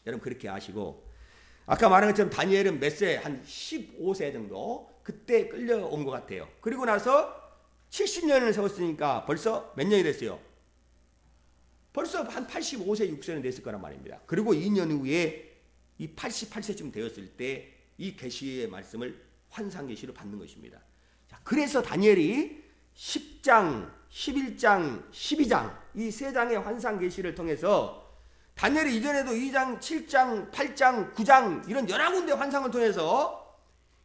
여러분 그렇게 아시고 아까 말한 것처럼 다니엘은 몇 세? 한 15세 정도 그때 끌려온 것 같아요. 그리고 나서 70년을 세웠으니까 벌써 몇 년이 됐어요? 벌써 한 85세 6세는 됐을 거란 말입니다. 그리고 2년 후에 이 88세쯤 되었을 때 이 계시의 말씀을 환상 계시로 받는 것입니다. 자, 그래서 다니엘이 10장, 11장, 12장 이 세 장의 환상 계시를 통해서 다니엘이 이전에도 2장, 7장, 8장, 9장 이런 여러 군데 환상을 통해서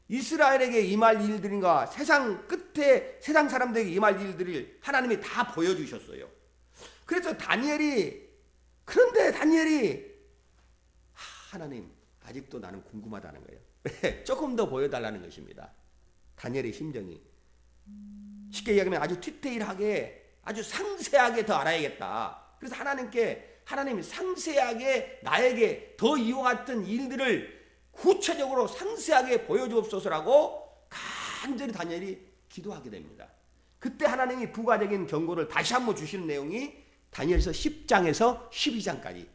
이스라엘에게 임할 일들인가 세상 끝에 세상 사람들에게 임할 일들을 하나님이 다 보여주셨어요. 그래서 그런데 다니엘이 하나님 아직도 나는 궁금하다는 거예요. 조금 더 보여달라는 것입니다. 다니엘의 심정이 쉽게 이야기하면 아주 디테일하게 아주 상세하게 더 알아야겠다. 그래서 하나님 상세하게 나에게 더 이와 같은 일들을 구체적으로 상세하게 보여주옵소서라고 간절히 다니엘이 기도하게 됩니다. 그때 하나님이 부가적인 경고를 다시 한번 주시는 내용이 다니엘서 10장에서 12장까지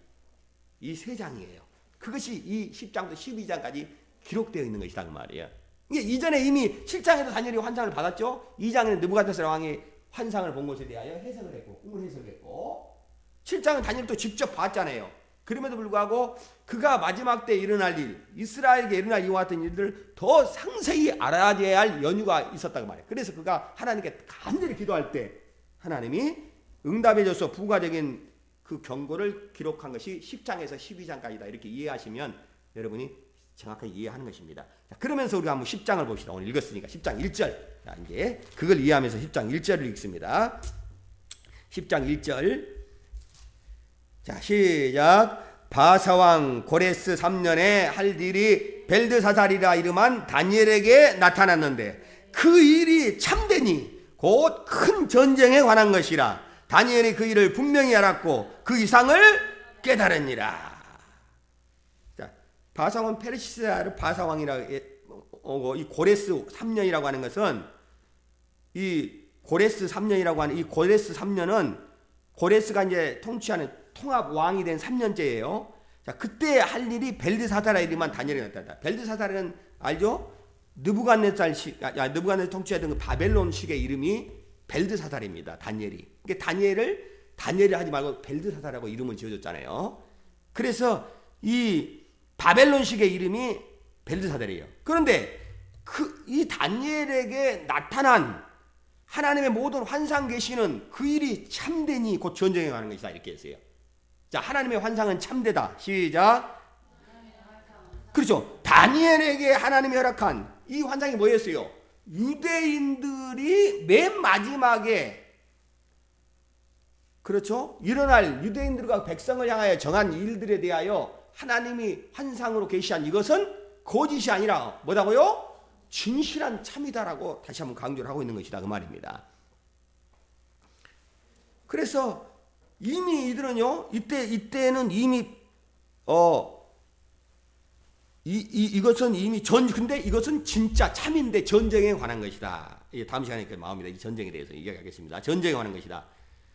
이 세 장이에요. 그것이 이 10장부터 12장까지 기록되어 있는 것이다 그 말이에요. 이전에 이미 7장에도 다니엘이 환상을 받았죠. 2장에는 느부갓네살 왕이 환상을 본 것에 대하여 해석을 했고 꿈을 해석했고 7장은 다니엘도 직접 봤잖아요. 그럼에도 불구하고 그가 마지막 때 일어날 일, 이스라엘에게 일어날 이와 같은 일들을 더 상세히 알아야 할 연유가 있었다고 말해요. 그래서 그가 하나님께 간절히 기도할 때 하나님이 응답해줘서 부가적인 그 경고를 기록한 것이 10장에서 12장까지다. 이렇게 이해하시면 여러분이 정확하게 이해하는 것입니다. 자, 그러면서 우리가 한번 10장을 봅시다. 오늘 읽었으니까 10장 1절. 자, 이제 그걸 이해하면서 10장 1절을 읽습니다. 10장 1절. 자, 시작. 바사왕 고레스 3년에 할 일이 벨드사살이라 이름한 다니엘에게 나타났는데 그 일이 참되니 곧 큰 전쟁에 관한 것이라. 다니엘이 그 일을 분명히 알았고 그 이상을 깨달으니라. 자, 바사왕 페르시아를 바사왕이라고 이 고레스 3년이라고 하는 것은 이 고레스 3년이라고 하는 이 고레스 3년은 고레스가 이제 통치하는 통합 왕이 된 3년째예요. 자, 그때 할 일이 벨드사살이라 이름만 다니엘이 나타났다. 벨드사살은 알죠? 느부갓네살 통치하던 그 바벨론식의 이름이 벨드사살입니다. 다니엘이. 그러니까 다니엘을 다니엘이 하지 말고 벨드사사라고 이름을 지어줬잖아요. 그래서 이 바벨론식의 이름이 벨드사살이에요. 그런데 이 다니엘에게 나타난 하나님의 모든 환상 계시는 그 일이 참되니 곧 전쟁에 가는 것이다 이렇게 했어요. 자, 하나님의 환상은 참되다. 시작. 그렇죠. 다니엘에게 하나님이 허락한 이 환상이 뭐였어요? 유대인들이 맨 마지막에 그렇죠? 일어날 유대인들과 백성을 향하여 정한 일들에 대하여 하나님이 환상으로 계시한 이것은 거짓이 아니라 뭐라고요? 진실한 참이다라고 다시 한번 강조를 하고 있는 것이다 그 말입니다. 그래서 이미 이들은요 이때는 이미 이것은 이미 근데 이것은 진짜 참인데 전쟁에 관한 것이다. 다음 시간에 마음이다. 이 전쟁에 대해서 이야기하겠습니다. 전쟁에 관한 것이다.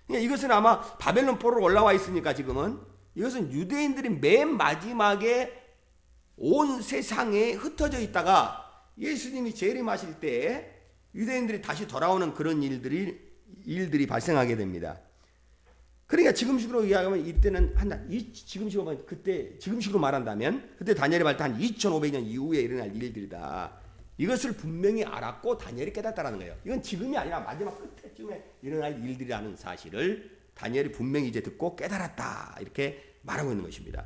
이것은 아마 바벨론 포로로 올라와 있으니까 지금은 이것은 유대인들이 맨 마지막에 온 세상에 흩어져 있다가 예수님이 재림하실 때 유대인들이 다시 돌아오는 그런 일들이 발생하게 됩니다. 그러니까 지금식으로 이야기하면 이때는 지금식으로 말한다면 그때 다니엘이 말할 때 한 2500년 이후에 일어날 일들이다. 이것을 분명히 알았고 다니엘이 깨닫다라는 거예요. 이건 지금이 아니라 마지막 끝에쯤에 일어날 일들이라는 사실을 다니엘이 분명히 이제 듣고 깨달았다. 이렇게 말하고 있는 것입니다.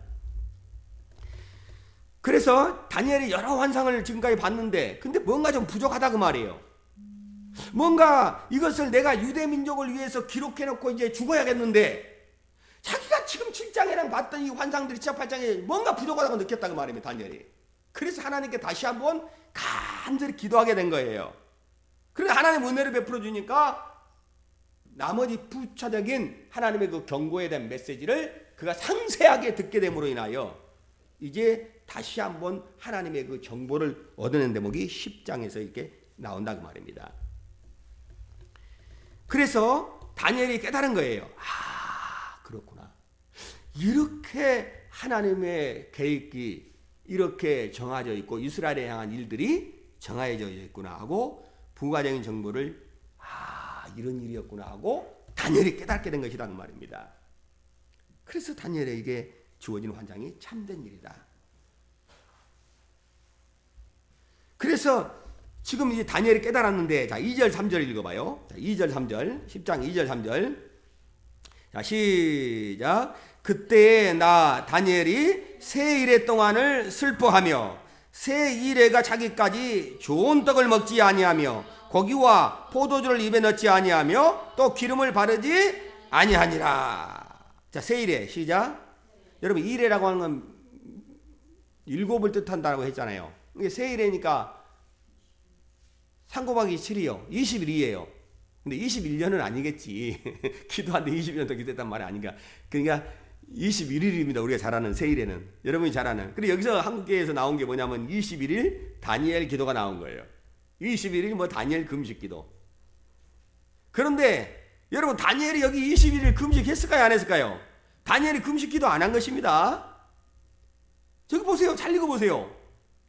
그래서 다니엘이 여러 환상을 지금까지 봤는데 근데 뭔가 좀 부족하다 그 말이에요. 뭔가 이것을 내가 유대 민족을 위해서 기록해 놓고 이제 죽어야겠는데 자기가 지금 7장이랑 봤던 이 환상들이 7장 8장에 뭔가 부족하다고 느꼈다 그 말입니다. 다니엘이. 그래서 하나님께 다시 한번 간절히 기도하게 된 거예요. 그래서 하나님 은혜를 베풀어 주니까 나머지 부차적인 하나님의 그 경고에 대한 메시지를 그가 상세하게 듣게 됨으로 인하여 이제 다시 한번 하나님의 그 정보를 얻어낸 대목이 10장에서 이렇게 나온다 그 말입니다. 그래서 다니엘이 깨달은 거예요. 아, 그렇구나. 이렇게 하나님의 계획이 이렇게 정해져 있고 이스라엘에 향한 일들이 정해져 있구나 하고 부가적인 정보를 이런 일이었구나 하고 다니엘이 깨닫게 된 것이다 그 말입니다. 그래서 다니엘에게 주어진 환상이 참된 일이다. 그래서 지금 이제 다니엘이 깨달았는데 자 2절 3절 읽어봐요. 자 2절 3절 10장 2절 3절 자 시작. 그때 나 다니엘이 새 이래 동안을 슬퍼하며 새 이래가 차기까지 좋은 떡을 먹지 아니하며 고기와 포도주를 입에 넣지 아니하며 또 기름을 바르지 아니하니라. 자 새 이래 시작. 여러분 이래라고 하는 건 일곱을 뜻한다고 했잖아요. 이게 새 이래니까 3 곱하기 7이요. 21이에요. 근데 21년은 아니겠지. 기도하는데 20년 더 기도했단 말이 아닌가. 그러니까 21일입니다. 우리가 잘 아는 세일에는. 여러분이 잘 아는. 그리고 여기서 한국계에서 나온 게 뭐냐면 21일 다니엘 기도가 나온 거예요. 21일 뭐 다니엘 금식 기도. 그런데 여러분 다니엘이 여기 21일 금식했을까요? 안 했을까요? 다니엘이 금식 기도 안 한 것입니다. 저기 보세요. 잘 읽어보세요.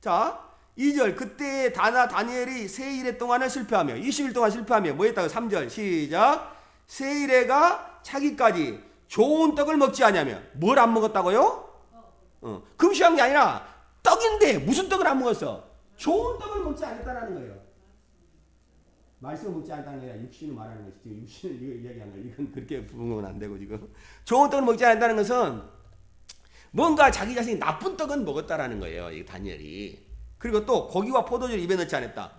자 2절 그때 다니엘이 새 이래 동안을 실패하며 20일 동안 실패하며 뭐 했다고 3절 시작. 새 이래가 차기까지 좋은 떡을 먹지 아니하며 뭘 안 먹었다고요? 금식한 게 아니라 떡인데 무슨 떡을 안 먹었어? 좋은 떡을 먹지 않았다는 거예요. 말씀을 먹지 않았다는 게 아니라 육신을 말하는 것이 지금 육신을 이야기하는 거예요. 이건 그렇게 부르면 안 되고 지금 좋은 떡을 먹지 않았다는 것은 뭔가 자기 자신이 나쁜 떡은 먹었다라는 거예요. 이 다니엘이. 그리고 또 고기와 포도주를 입에 넣지 않았다.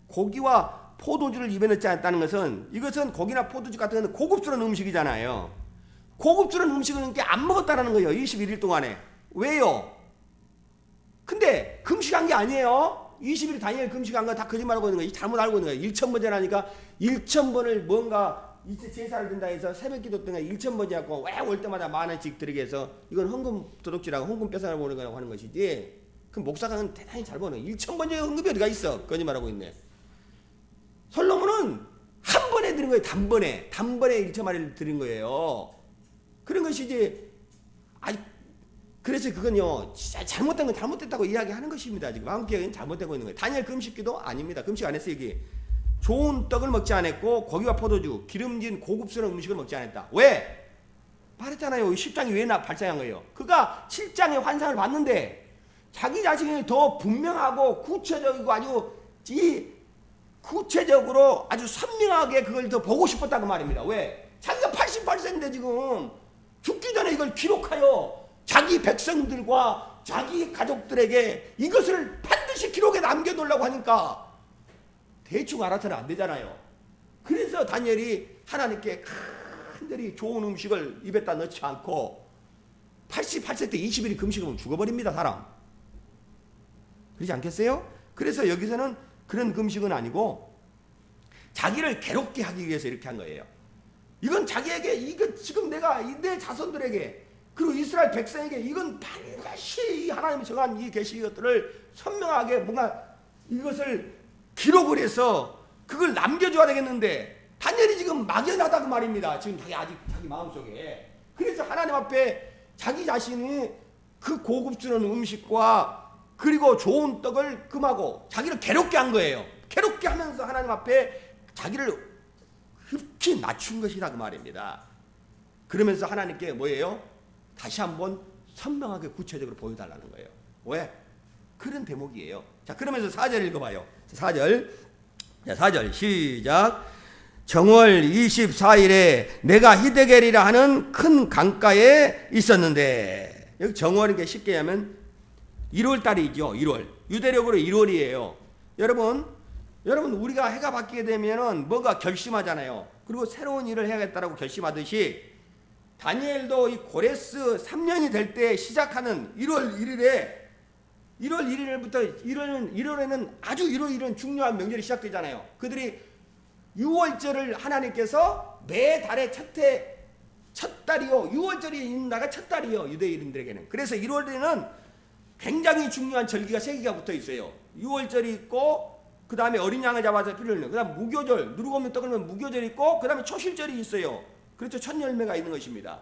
고기와 포도주를 입에 넣지 않았다는 것은 이것은 고기나 포도주 같은 건 고급스러운 음식이잖아요. 고급스러운 음식은 안 먹었다라는 거예요. 21일 동안에. 왜요? 근데 금식한 게 아니에요. 20일 다니엘 금식한 거 다 거짓말하고 있는 거예요. 잘못 알고 있는 거예요. 1000번제라니까 1000번을 뭔가 제사를 든다 해서 새벽기도 때문에 1000번제 하고 왜 올 때마다 만원씩 드리게 해서 이건 헌금 도둑질하고 헌금 뺏어가 보는 거라고 하는 것이지. 그 목사가 대단히 잘 보는 1000번째 헌금이 어디가 있어? 거짓말하고 있네. 솔로몬은 한 번에 드린 거예요. 단번에 1천마리를 드린 거예요. 그런 것이지. 그래서 그건요 진짜 잘못된 건 잘못됐다고 이야기하는 것입니다. 지금 한국교회는 잘못되고 있는 거예요. 다니엘 금식기도 아닙니다. 금식 안 했어요. 여기 좋은 떡을 먹지 않았고 고기와 포도주 기름진 고급스러운 음식을 먹지 않았다. 왜? 말했잖아요. 10장이 왜 발생한 거예요? 그가 7장의 환상을 봤는데 자기 자신이 더 분명하고 구체적이고 아주 구체적으로 아주 선명하게 그걸 더 보고 싶었다고 말입니다. 왜? 자기가 88세인데 지금 죽기 전에 이걸 기록하여 자기 백성들과 자기 가족들에게 이것을 반드시 기록에 남겨놓으려고 하니까 대충 알아서는 안 되잖아요. 그래서 다니엘이 하나님께 간절히 좋은 음식을 입에다 넣지 않고 88세 때 20일이 금식하면 죽어버립니다, 사람. 그렇지 않겠어요? 그래서 여기서는 그런 금식은 아니고 자기를 괴롭게 하기 위해서 이렇게 한 거예요. 이건 자기에게, 이거 지금 내가 내 자손들에게 그리고 이스라엘 백성에게 이건 반드시 하나님이 정한 이 계시 것들을 선명하게 뭔가 이것을 기록을 해서 그걸 남겨줘야 되겠는데 다니엘이 지금 막연하다고 말입니다. 지금 아직 자기 마음속에. 그래서 하나님 앞에 자기 자신이 그 고급스러운 음식과 그리고 좋은 떡을 금하고 자기를 괴롭게 한 거예요. 괴롭게 하면서 하나님 앞에 자기를 흡히 낮춘 것이다 그 말입니다. 그러면서 하나님께 뭐예요? 다시 한번 선명하게 구체적으로 보여달라는 거예요. 왜? 그런 대목이에요. 자, 그러면서 4절 읽어봐요. 4절. 자, 4절 시작. 정월 24일에 내가 히데겔이라 하는 큰 강가에 있었는데, 여기 정월이니까 쉽게 하면 1월 달이죠. 1월. 유대력으로 1월이에요. 여러분 우리가 해가 바뀌게 되면은 뭔가 결심하잖아요. 그리고 새로운 일을 해야겠다라고 결심하듯이 다니엘도 이 고레스 3년이 될 때 시작하는 1월 1일에 1월 1일부터 1월에는 아주 1월 1일은 중요한 명절이 시작되잖아요. 그들이 6월절을 하나님께서 매달의 첫 달이요. 6월절이 있는 날가 첫 달이요. 유대인들에게는. 그래서 1월에는 굉장히 중요한 절기가 3개가 붙어 있어요. 6월절이 있고 그 다음에 어린 양을 잡아서 피를 흘리는, 그 다음 무교절, 누르고면 떡을면 무교절이 있고 그 다음에 초실절이 있어요. 그렇죠. 첫 열매가 있는 것입니다.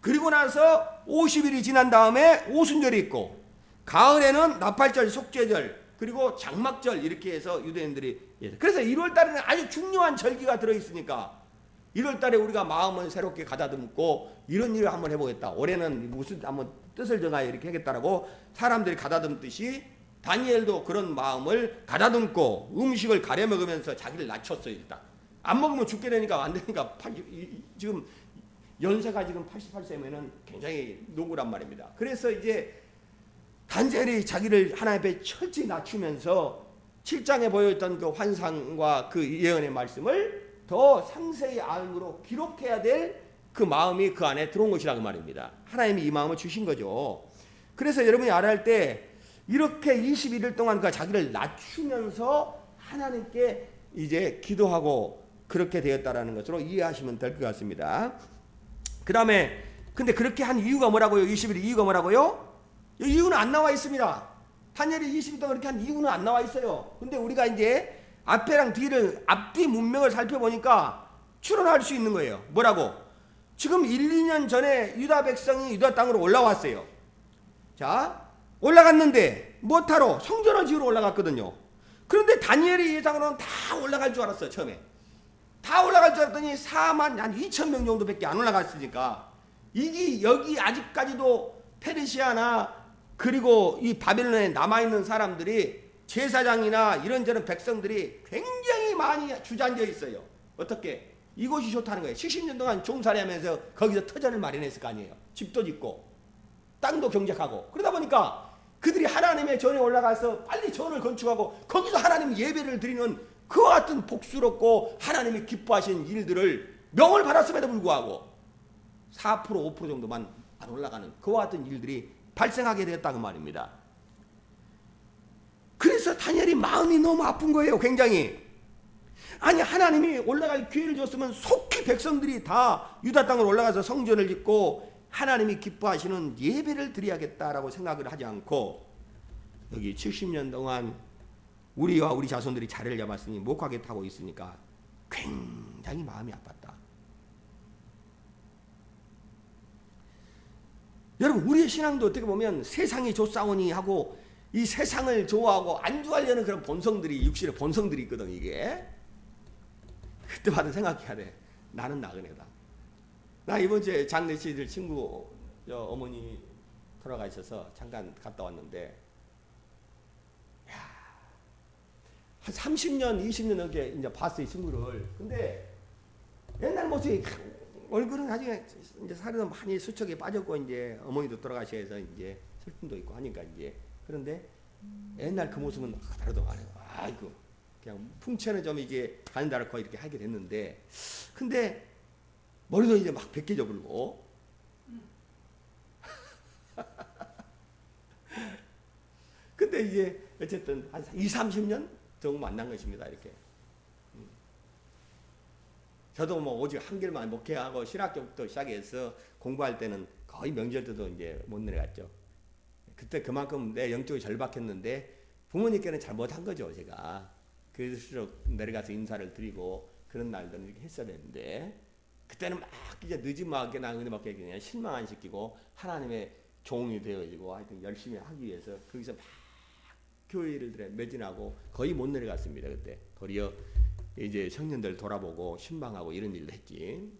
그리고 나서 50일이 지난 다음에 오순절이 있고 가을에는 나팔절, 속죄절, 그리고 장막절 이렇게 해서 유대인들이, 그래서 1월 달에는 아주 중요한 절기가 들어있으니까 1월 달에 우리가 마음을 새롭게 가다듬고 이런 일을 한번 해보겠다. 올해는 무슨 한번 뜻을 정하여 이렇게 하겠다라고 사람들이 가다듬듯이 다니엘도 그런 마음을 가다듬고 음식을 가려 먹으면서 자기를 낮췄어요. 일단 안 먹으면 죽게 되니까 안 되니까 지금 연세가 지금 88세면은 굉장히 노구란 말입니다. 그래서 이제 다니엘이 자기를 하나님 앞에 철저히 낮추면서 7장에 보여있던 그 환상과 그 예언의 말씀을 더 상세히 알므로 기록해야 될 그 마음이 그 안에 들어온 것이라고 말입니다. 하나님이 이 마음을 주신 거죠. 그래서 여러분이 알아야 할 때 이렇게 21일 동안 그 자기를 낮추면서 하나님께 이제 기도하고 그렇게 되었다라는 것으로 이해하시면 될 것 같습니다. 그 다음에 근데 그렇게 한 이유가 뭐라고요? 20일 이유가 뭐라고요? 이유는 안 나와 있습니다. 다니엘이 20일 동안 그렇게 한 이유는 안 나와 있어요. 근데 우리가 이제 앞에랑 뒤를 앞뒤 문맥을 살펴보니까 추론할 수 있는 거예요. 뭐라고? 지금 1, 2년 전에 유다 백성이 유다 땅으로 올라왔어요. 자, 올라갔는데 뭐하러? 성전을 지으러 올라갔거든요. 그런데 다니엘의 예상으로는 다 올라갈 줄 알았어요. 처음에 다 올라갈 줄 알았더니 4만 한 2천 명 정도밖에 안 올라갔으니까 이게 여기 아직까지도 페르시아나 그리고 이 바벨론에 남아있는 사람들이 제사장이나 이런저런 백성들이 굉장히 많이 주저앉아 있어요. 어떻게? 이곳이 좋다는 거예요. 70년 동안 종살이하면서 거기서 터전을 마련했을 거 아니에요. 집도 짓고 땅도 경작하고 그러다 보니까 그들이 하나님의 전에 올라가서 빨리 전을 건축하고 거기서 하나님 예배를 드리는 그와 같은 복스럽고 하나님이 기뻐하신 일들을 명을 받았음에도 불구하고 4% 5% 정도만 안 올라가는 그와 같은 일들이 발생하게 되었다고 말입니다. 그래서 다니엘이 마음이 너무 아픈 거예요. 굉장히. 아니 하나님이 올라갈 기회를 줬으면 속히 백성들이 다 유다 땅으로 올라가서 성전을 짓고 하나님이 기뻐하시는 예배를 드려야겠다라고 생각을 하지 않고 여기 70년 동안 우리와 우리 자손들이 자리를 잡았으니 목하겠다고 있으니까 굉장히 마음이 아팠다. 여러분 우리의 신앙도 어떻게 보면 세상이 좋사오니 하고 이 세상을 좋아하고 안주하려는 그런 본성들이 육신의 본성들이 있거든. 이게 그때마다 생각해야 돼. 나는 나그네다. 나 이번 주에 장례식들 친구 어머니 돌아가셔서 잠깐 갔다 왔는데, 한 30년, 20년 넘게 이제 봤어요, 이 친구를. 근데 옛날 모습이, 얼굴은 나중에 이제 살은 많이 수척에 빠졌고, 이제 어머니도 돌아가셔서 이제 슬픔도 있고 하니까 이제. 그런데 옛날 그 모습은 다르더만. 아이고, 그냥 풍채는 좀 이제 가는다고 이렇게 하게 됐는데, 근데 머리도 이제 막 벗겨져 버리고. 근데 이제 어쨌든 한 20, 30년 정도 만난 것입니다, 이렇게. 저도 뭐 오직 한결만 목회하고 신학교부터 시작해서 공부할 때는 거의 명절 때도 이제 못 내려갔죠. 그때 그만큼 내 영적이 절박했는데 부모님께는 잘 못한 거죠, 제가. 그래서 내려가서 인사를 드리고 그런 날들은 이렇게 했어야 되는데, 그때는 막 이제 늦은막에 나 은혜 받게 그냥 실망 안 시키고 하나님의 종이 되어지고 하여튼 열심히 하기 위해서 거기서 막 교회를 매진하고 거의 못 내려갔습니다. 그때 도리어 이제 청년들 돌아보고 신방하고 이런 일도 했지.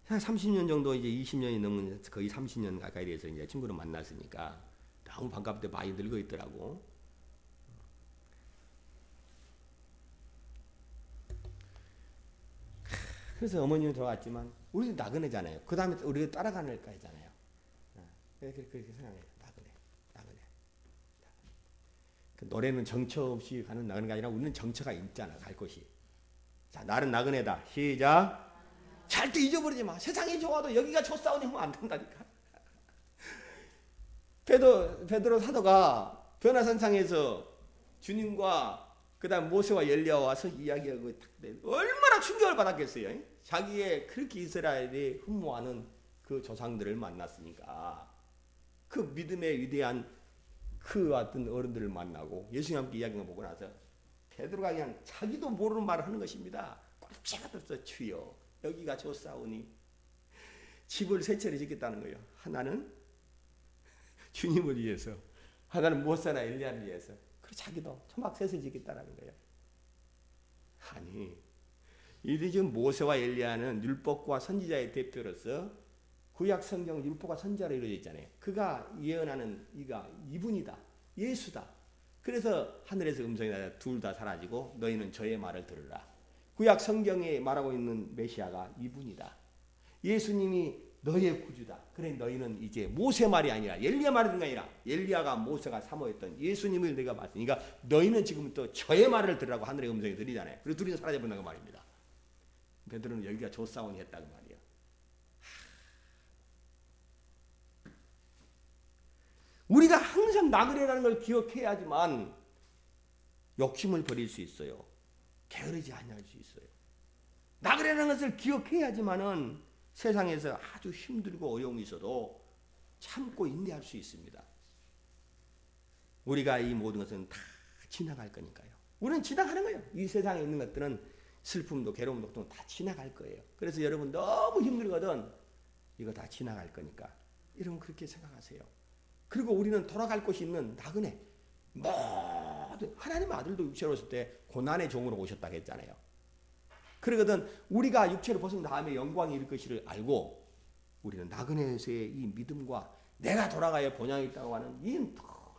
한 30년 정도, 이제 20년이 넘은, 거의 30년 가까이 돼서 이제 친구를 만났으니까 너무 반갑게 많이 늙어 있더라고. 그래서 어머님이 돌아왔지만 우리도 나그네잖아요. 그 다음에 우리가 따라가는 거잖아요. 그렇게 생각해요. 나그네. 그 노래는 정처 없이 가는 나그네가 아니라 우리는 정처가 있잖아, 갈 곳이. 자, 나는 나그네다. 시작. 절대 잊어버리지 마. 세상이 좋아도 여기가 좋사오니 하면 안 된다니까. 베드로 사도가 변화산상에서 주님과 그다음 모세와 엘리야와 와서 이야기하고 얼마나 충격을 받았겠어요. 자기의 그렇게 이스라엘이 흠모하는 그 조상들을 만났으니까, 그 믿음의 위대한 그 어떤 어른들을 만나고 예수님 함께 이야기를 보고 나서 베드로가 그냥 자기도 모르는 말을 하는 것입니다. 꼼짝도 없어. 주여, 여기가 좋사오니. 집을 세 채를 짓겠다는 거예요. 하나는 주님을 위해서, 하나는 모세나 엘리야를 위해서. 그리고 자기도 초막 셋을 짓겠다는 거예요. 아니, 이들이 지금 모세와 엘리야는 율법과 선지자의 대표로서 구약 성경 율법과 선지자로 이루어져 있잖아요. 그가 예언하는 이분이다. 예수다. 그래서 하늘에서 음성이 나서 둘 다 사라지고 너희는 저의 말을 들으라. 구약 성경에 말하고 있는 메시아가 이분이다. 예수님이 너의 구주다. 그래 너희는 이제 모세 말이 아니라 엘리야 말이 듣는 게 아니라 엘리야가 모세가 사모했던 예수님을 내가 봤으니까 너희는 지금부터 저의 말을 들으라고 하늘의 음성이 들리잖아요. 그리고 둘이 사라져 버린다고 말입니다. 베드로는 여기가 좋사오니 했다고 말이에요. 우리가 항상 나그네라는 걸 기억해야지만 욕심을 버릴 수 있어요. 게으르지 아니할 수 있어요. 나그네라는 것을 기억해야지만은 세상에서 아주 힘들고 어려움이 있어도 참고 인내할 수 있습니다. 우리가 이 모든 것은 다 지나갈 거니까요. 우리는 지나가는 거예요. 이 세상에 있는 것들은 슬픔도 괴로움도 고통도 다 지나갈 거예요. 그래서 여러분 너무 힘들거든 이거 다 지나갈 거니까 여러분 그렇게 생각하세요. 그리고 우리는 돌아갈 곳이 있는 나그네. 모든 하나님의 아들도 육체로 오실 때 고난의 종으로 오셨다고 했잖아요. 그러거든 우리가 육체를 벗은 다음에 영광이 이룰 것을 알고 우리는 나그네에서의 이 믿음과 내가 돌아가야 본향이 있다고 하는 이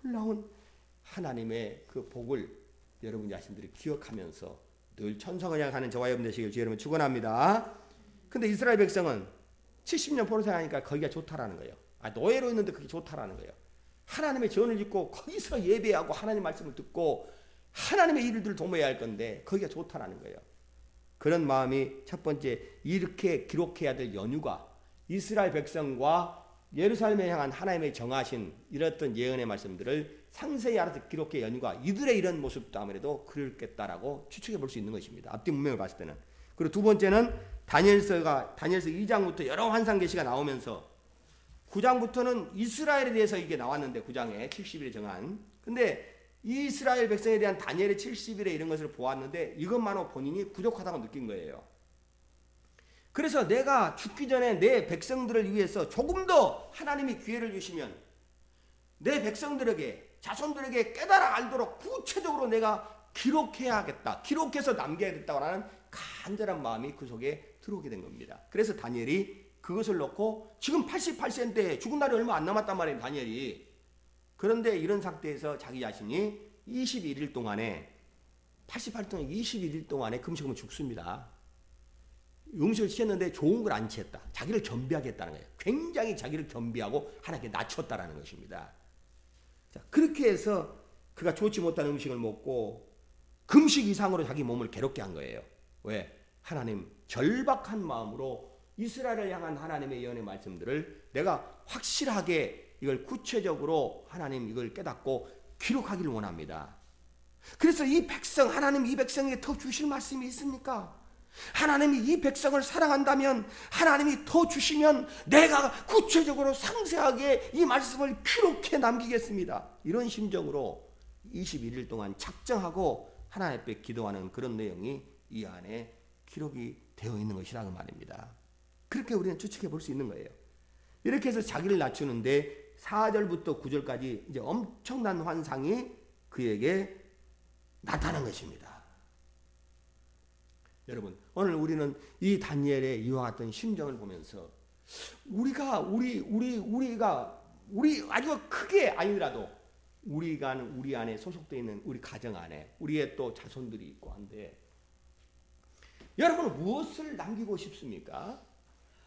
놀라운 하나님의 그 복을 여러분 자신들이 기억하면서 늘 천성을 향하는 저와 여러분 되시길 주의 이름으로 축원합니다. 근데 이스라엘 백성은 70년 포로생활하니까 거기가 좋다라는 거예요. 노예로 있는데 그게 좋다라는 거예요. 하나님의 전을 짓고 거기서 예배하고 하나님 말씀을 듣고 하나님의 일을 도모해야 할 건데 거기가 좋다라는 거예요. 그런 마음이 첫 번째 이렇게 기록해야 될 연유가 이스라엘 백성과 예루살렘에 향한 하나님의 정하신 이랬던 예언의 말씀들을 상세히 알아서 기록해 연유가 이들의 이런 모습도 아무래도 그렇겠다라고 추측해 볼 수 있는 것입니다. 앞뒤 문맥을 봤을 때는. 그리고 두 번째는 다니엘서 2장부터 여러 환상 계시가 나오면서 9장부터는 이스라엘에 대해서 이게 나왔는데 9장에 70일에 정한. 근데 이스라엘 백성에 대한 다니엘의 70일에 이런 것을 보았는데 이것만으로 본인이 부족하다고 느낀 거예요. 그래서 내가 죽기 전에 내 백성들을 위해서 조금 더 하나님이 기회를 주시면 내 백성들에게 자손들에게 깨달아 알도록 구체적으로 내가 기록해야겠다. 기록해서 남겨야겠다고 하는 간절한 마음이 그 속에 들어오게 된 겁니다. 그래서 다니엘이 그것을 놓고 지금 88세인데 죽은 날이 얼마 안 남았단 말이에요, 다니엘이. 그런데 이런 상태에서 자기 자신이 21일 동안에 88동안 21일 동안에 금식하면 죽습니다. 음식을 취했는데 좋은 걸 안 취했다. 자기를 겸비하겠다는 거예요. 굉장히 자기를 겸비하고 하나님께 낮췄다라는 것입니다. 자, 그렇게 해서 그가 좋지 못한 음식을 먹고 금식 이상으로 자기 몸을 괴롭게 한 거예요. 왜? 하나님 절박한 마음으로 이스라엘을 향한 하나님의 예언의 말씀들을 내가 확실하게 이걸 구체적으로 하나님 이걸 깨닫고 기록하기를 원합니다. 그래서 이 백성, 하나님 이 백성에게 더 주실 말씀이 있습니까? 하나님이 이 백성을 사랑한다면 하나님이 더 주시면 내가 구체적으로 상세하게 이 말씀을 기록해 남기겠습니다. 이런 심정으로 21일 동안 작정하고 하나님 앞에 기도하는 그런 내용이 이 안에 기록이 되어 있는 것이라고 말입니다. 그렇게 우리는 추측해 볼 수 있는 거예요. 이렇게 해서 자기를 낮추는데 4절부터 9절까지 이제 엄청난 환상이 그에게 나타난 것입니다. 여러분, 오늘 우리는 이 다니엘의 이와 같은 심정을 보면서 우리가 아주 크게 아니더라도 우리 안에 소속되어 있는 우리 가정 안에 우리의 또 자손들이 있고 한데 여러분은 무엇을 남기고 싶습니까?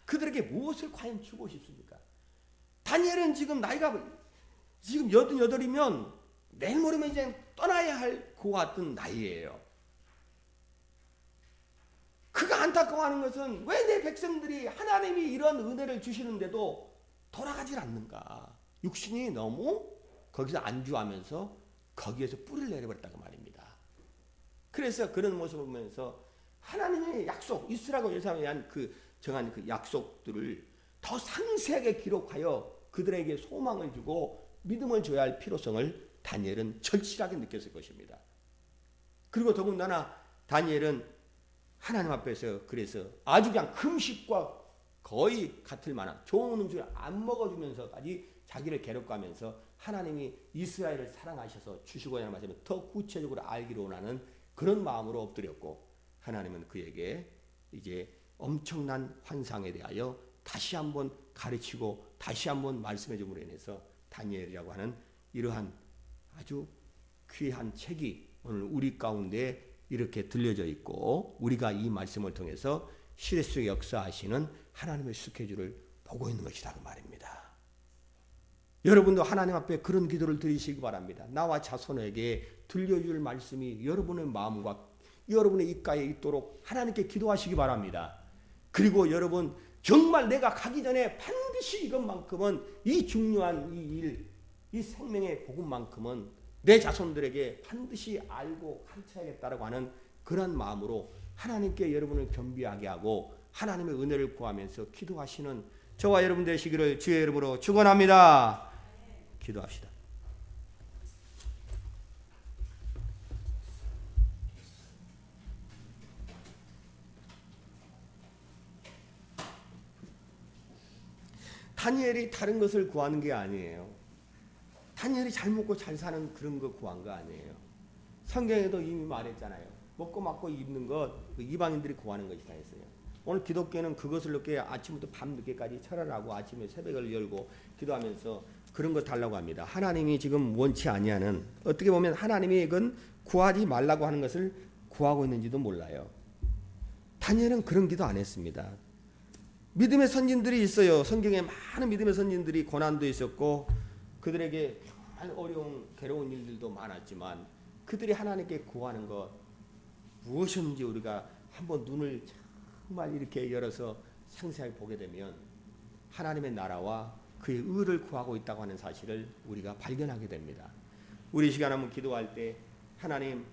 그들에게 무엇을 과연 주고 싶습니까? 다니엘은 지금 나이가 지금 88이면 내일 모레면 이제 떠나야 할 그 같은 나이예요. 그가 안타까워하는 것은 왜 내 백성들이 하나님이 이런 은혜를 주시는데도 돌아가질 않는가? 육신이 너무 거기서 안주하면서 거기에서 뿌리를 내려버렸다고 말입니다. 그래서 그런 모습을 보면서 하나님의 약속, 이스라엘 열사에 대한 그 정한 그 약속들을 더 상세하게 기록하여 그들에게 소망을 주고 믿음을 줘야 할 필요성을 다니엘은 절실하게 느꼈을 것입니다. 그리고 더군다나 다니엘은 하나님 앞에서 그래서 아주 그냥 금식과 거의 같을 만한 좋은 음식을 안 먹어주면서까지 자기를 괴롭가면서 하나님이 이스라엘을 사랑하셔서 주시고자 하는 말씀을 더 구체적으로 알기로 원하는 그런 마음으로 엎드렸고 하나님은 그에게 이제 엄청난 환상에 대하여 다시 한번 가르치고 다시 한번 말씀해 줌으로 인해서 다니엘이라고 하는 이러한 아주 귀한 책이 오늘 우리 가운데 이렇게 들려져 있고 우리가 이 말씀을 통해서 시대 속에 역사하시는 하나님의 스케줄을 보고 있는 것이라고 말입니다. 여러분도 하나님 앞에 그런 기도를 드리시기 바랍니다. 나와 자손에게 들려줄 말씀이 여러분의 마음과 여러분의 입가에 있도록 하나님께 기도하시기 바랍니다. 그리고 여러분 정말 내가 가기 전에 반드시 이것만큼은 이 중요한 이 일, 이 생명의 복음만큼은 내 자손들에게 반드시 알고 가르쳐야겠다라고 하는 그런 마음으로 하나님께 여러분을 겸비하게 하고 하나님의 은혜를 구하면서 기도하시는 저와 여러분 되시기를 주의 이름으로 축원합니다. 기도합시다. 다니엘이 다른 것을 구하는 게 아니에요. 다니엘이 잘 먹고 잘 사는 그런 거 구한 거 아니에요. 성경에도 이미 말했잖아요. 먹고 맞고 입는 것 이방인들이 구하는 것이다 했어요. 오늘 기독교는 그것을 늦게 아침부터 밤 늦게까지 철회하고 아침에 새벽을 열고 기도하면서 그런 거 달라고 합니다. 하나님이 지금 원치 아니하는 어떻게 보면 하나님이 이건 구하지 말라고 하는 것을 구하고 있는지도 몰라요. 다니엘은 그런 기도 안 했습니다. 믿음의 선진들이 있어요. 성경에 많은 믿음의 선진들이 고난도 있었고 그들에게 정말 어려운 괴로운 일들도 많았지만 그들이 하나님께 구하는 것 무엇이었는지 우리가 한번 눈을 정말 이렇게 열어서 상세하게 보게 되면 하나님의 나라와 그의 의를 구하고 있다고 하는 사실을 우리가 발견하게 됩니다. 우리 시간 한번 기도할 때 하나님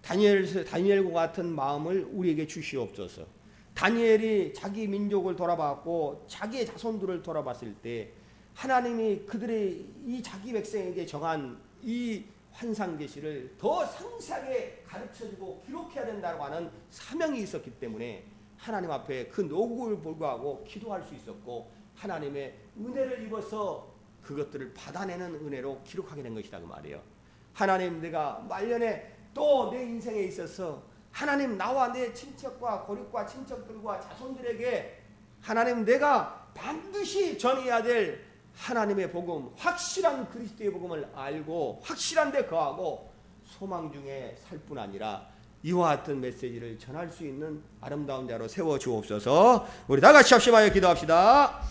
다니엘과 같은 마음을 우리에게 주시옵소서. 다니엘이 자기 민족을 돌아봤고 자기의 자손들을 돌아봤을 때 하나님이 그들의 이 자기 백성에게 정한 이 환상 계시를 더 상세하게 가르쳐주고 기록해야 된다고 하는 사명이 있었기 때문에 하나님 앞에 그 노고를 불구하고 기도할 수 있었고 하나님의 은혜를 입어서 그것들을 받아내는 은혜로 기록하게 된 것이다 그 말이에요. 하나님 내가 말년에 또 내 인생에 있어서 하나님 나와 내 친척과 고립과 친척들과 자손들에게 하나님 내가 반드시 전해야 될 하나님의 복음, 확실한 그리스도의 복음을 알고 확실한 데 거하고 소망 중에 살 뿐 아니라 이와 같은 메시지를 전할 수 있는 아름다운 자로 세워 주옵소서. 우리 다 같이 합심하여 기도합시다.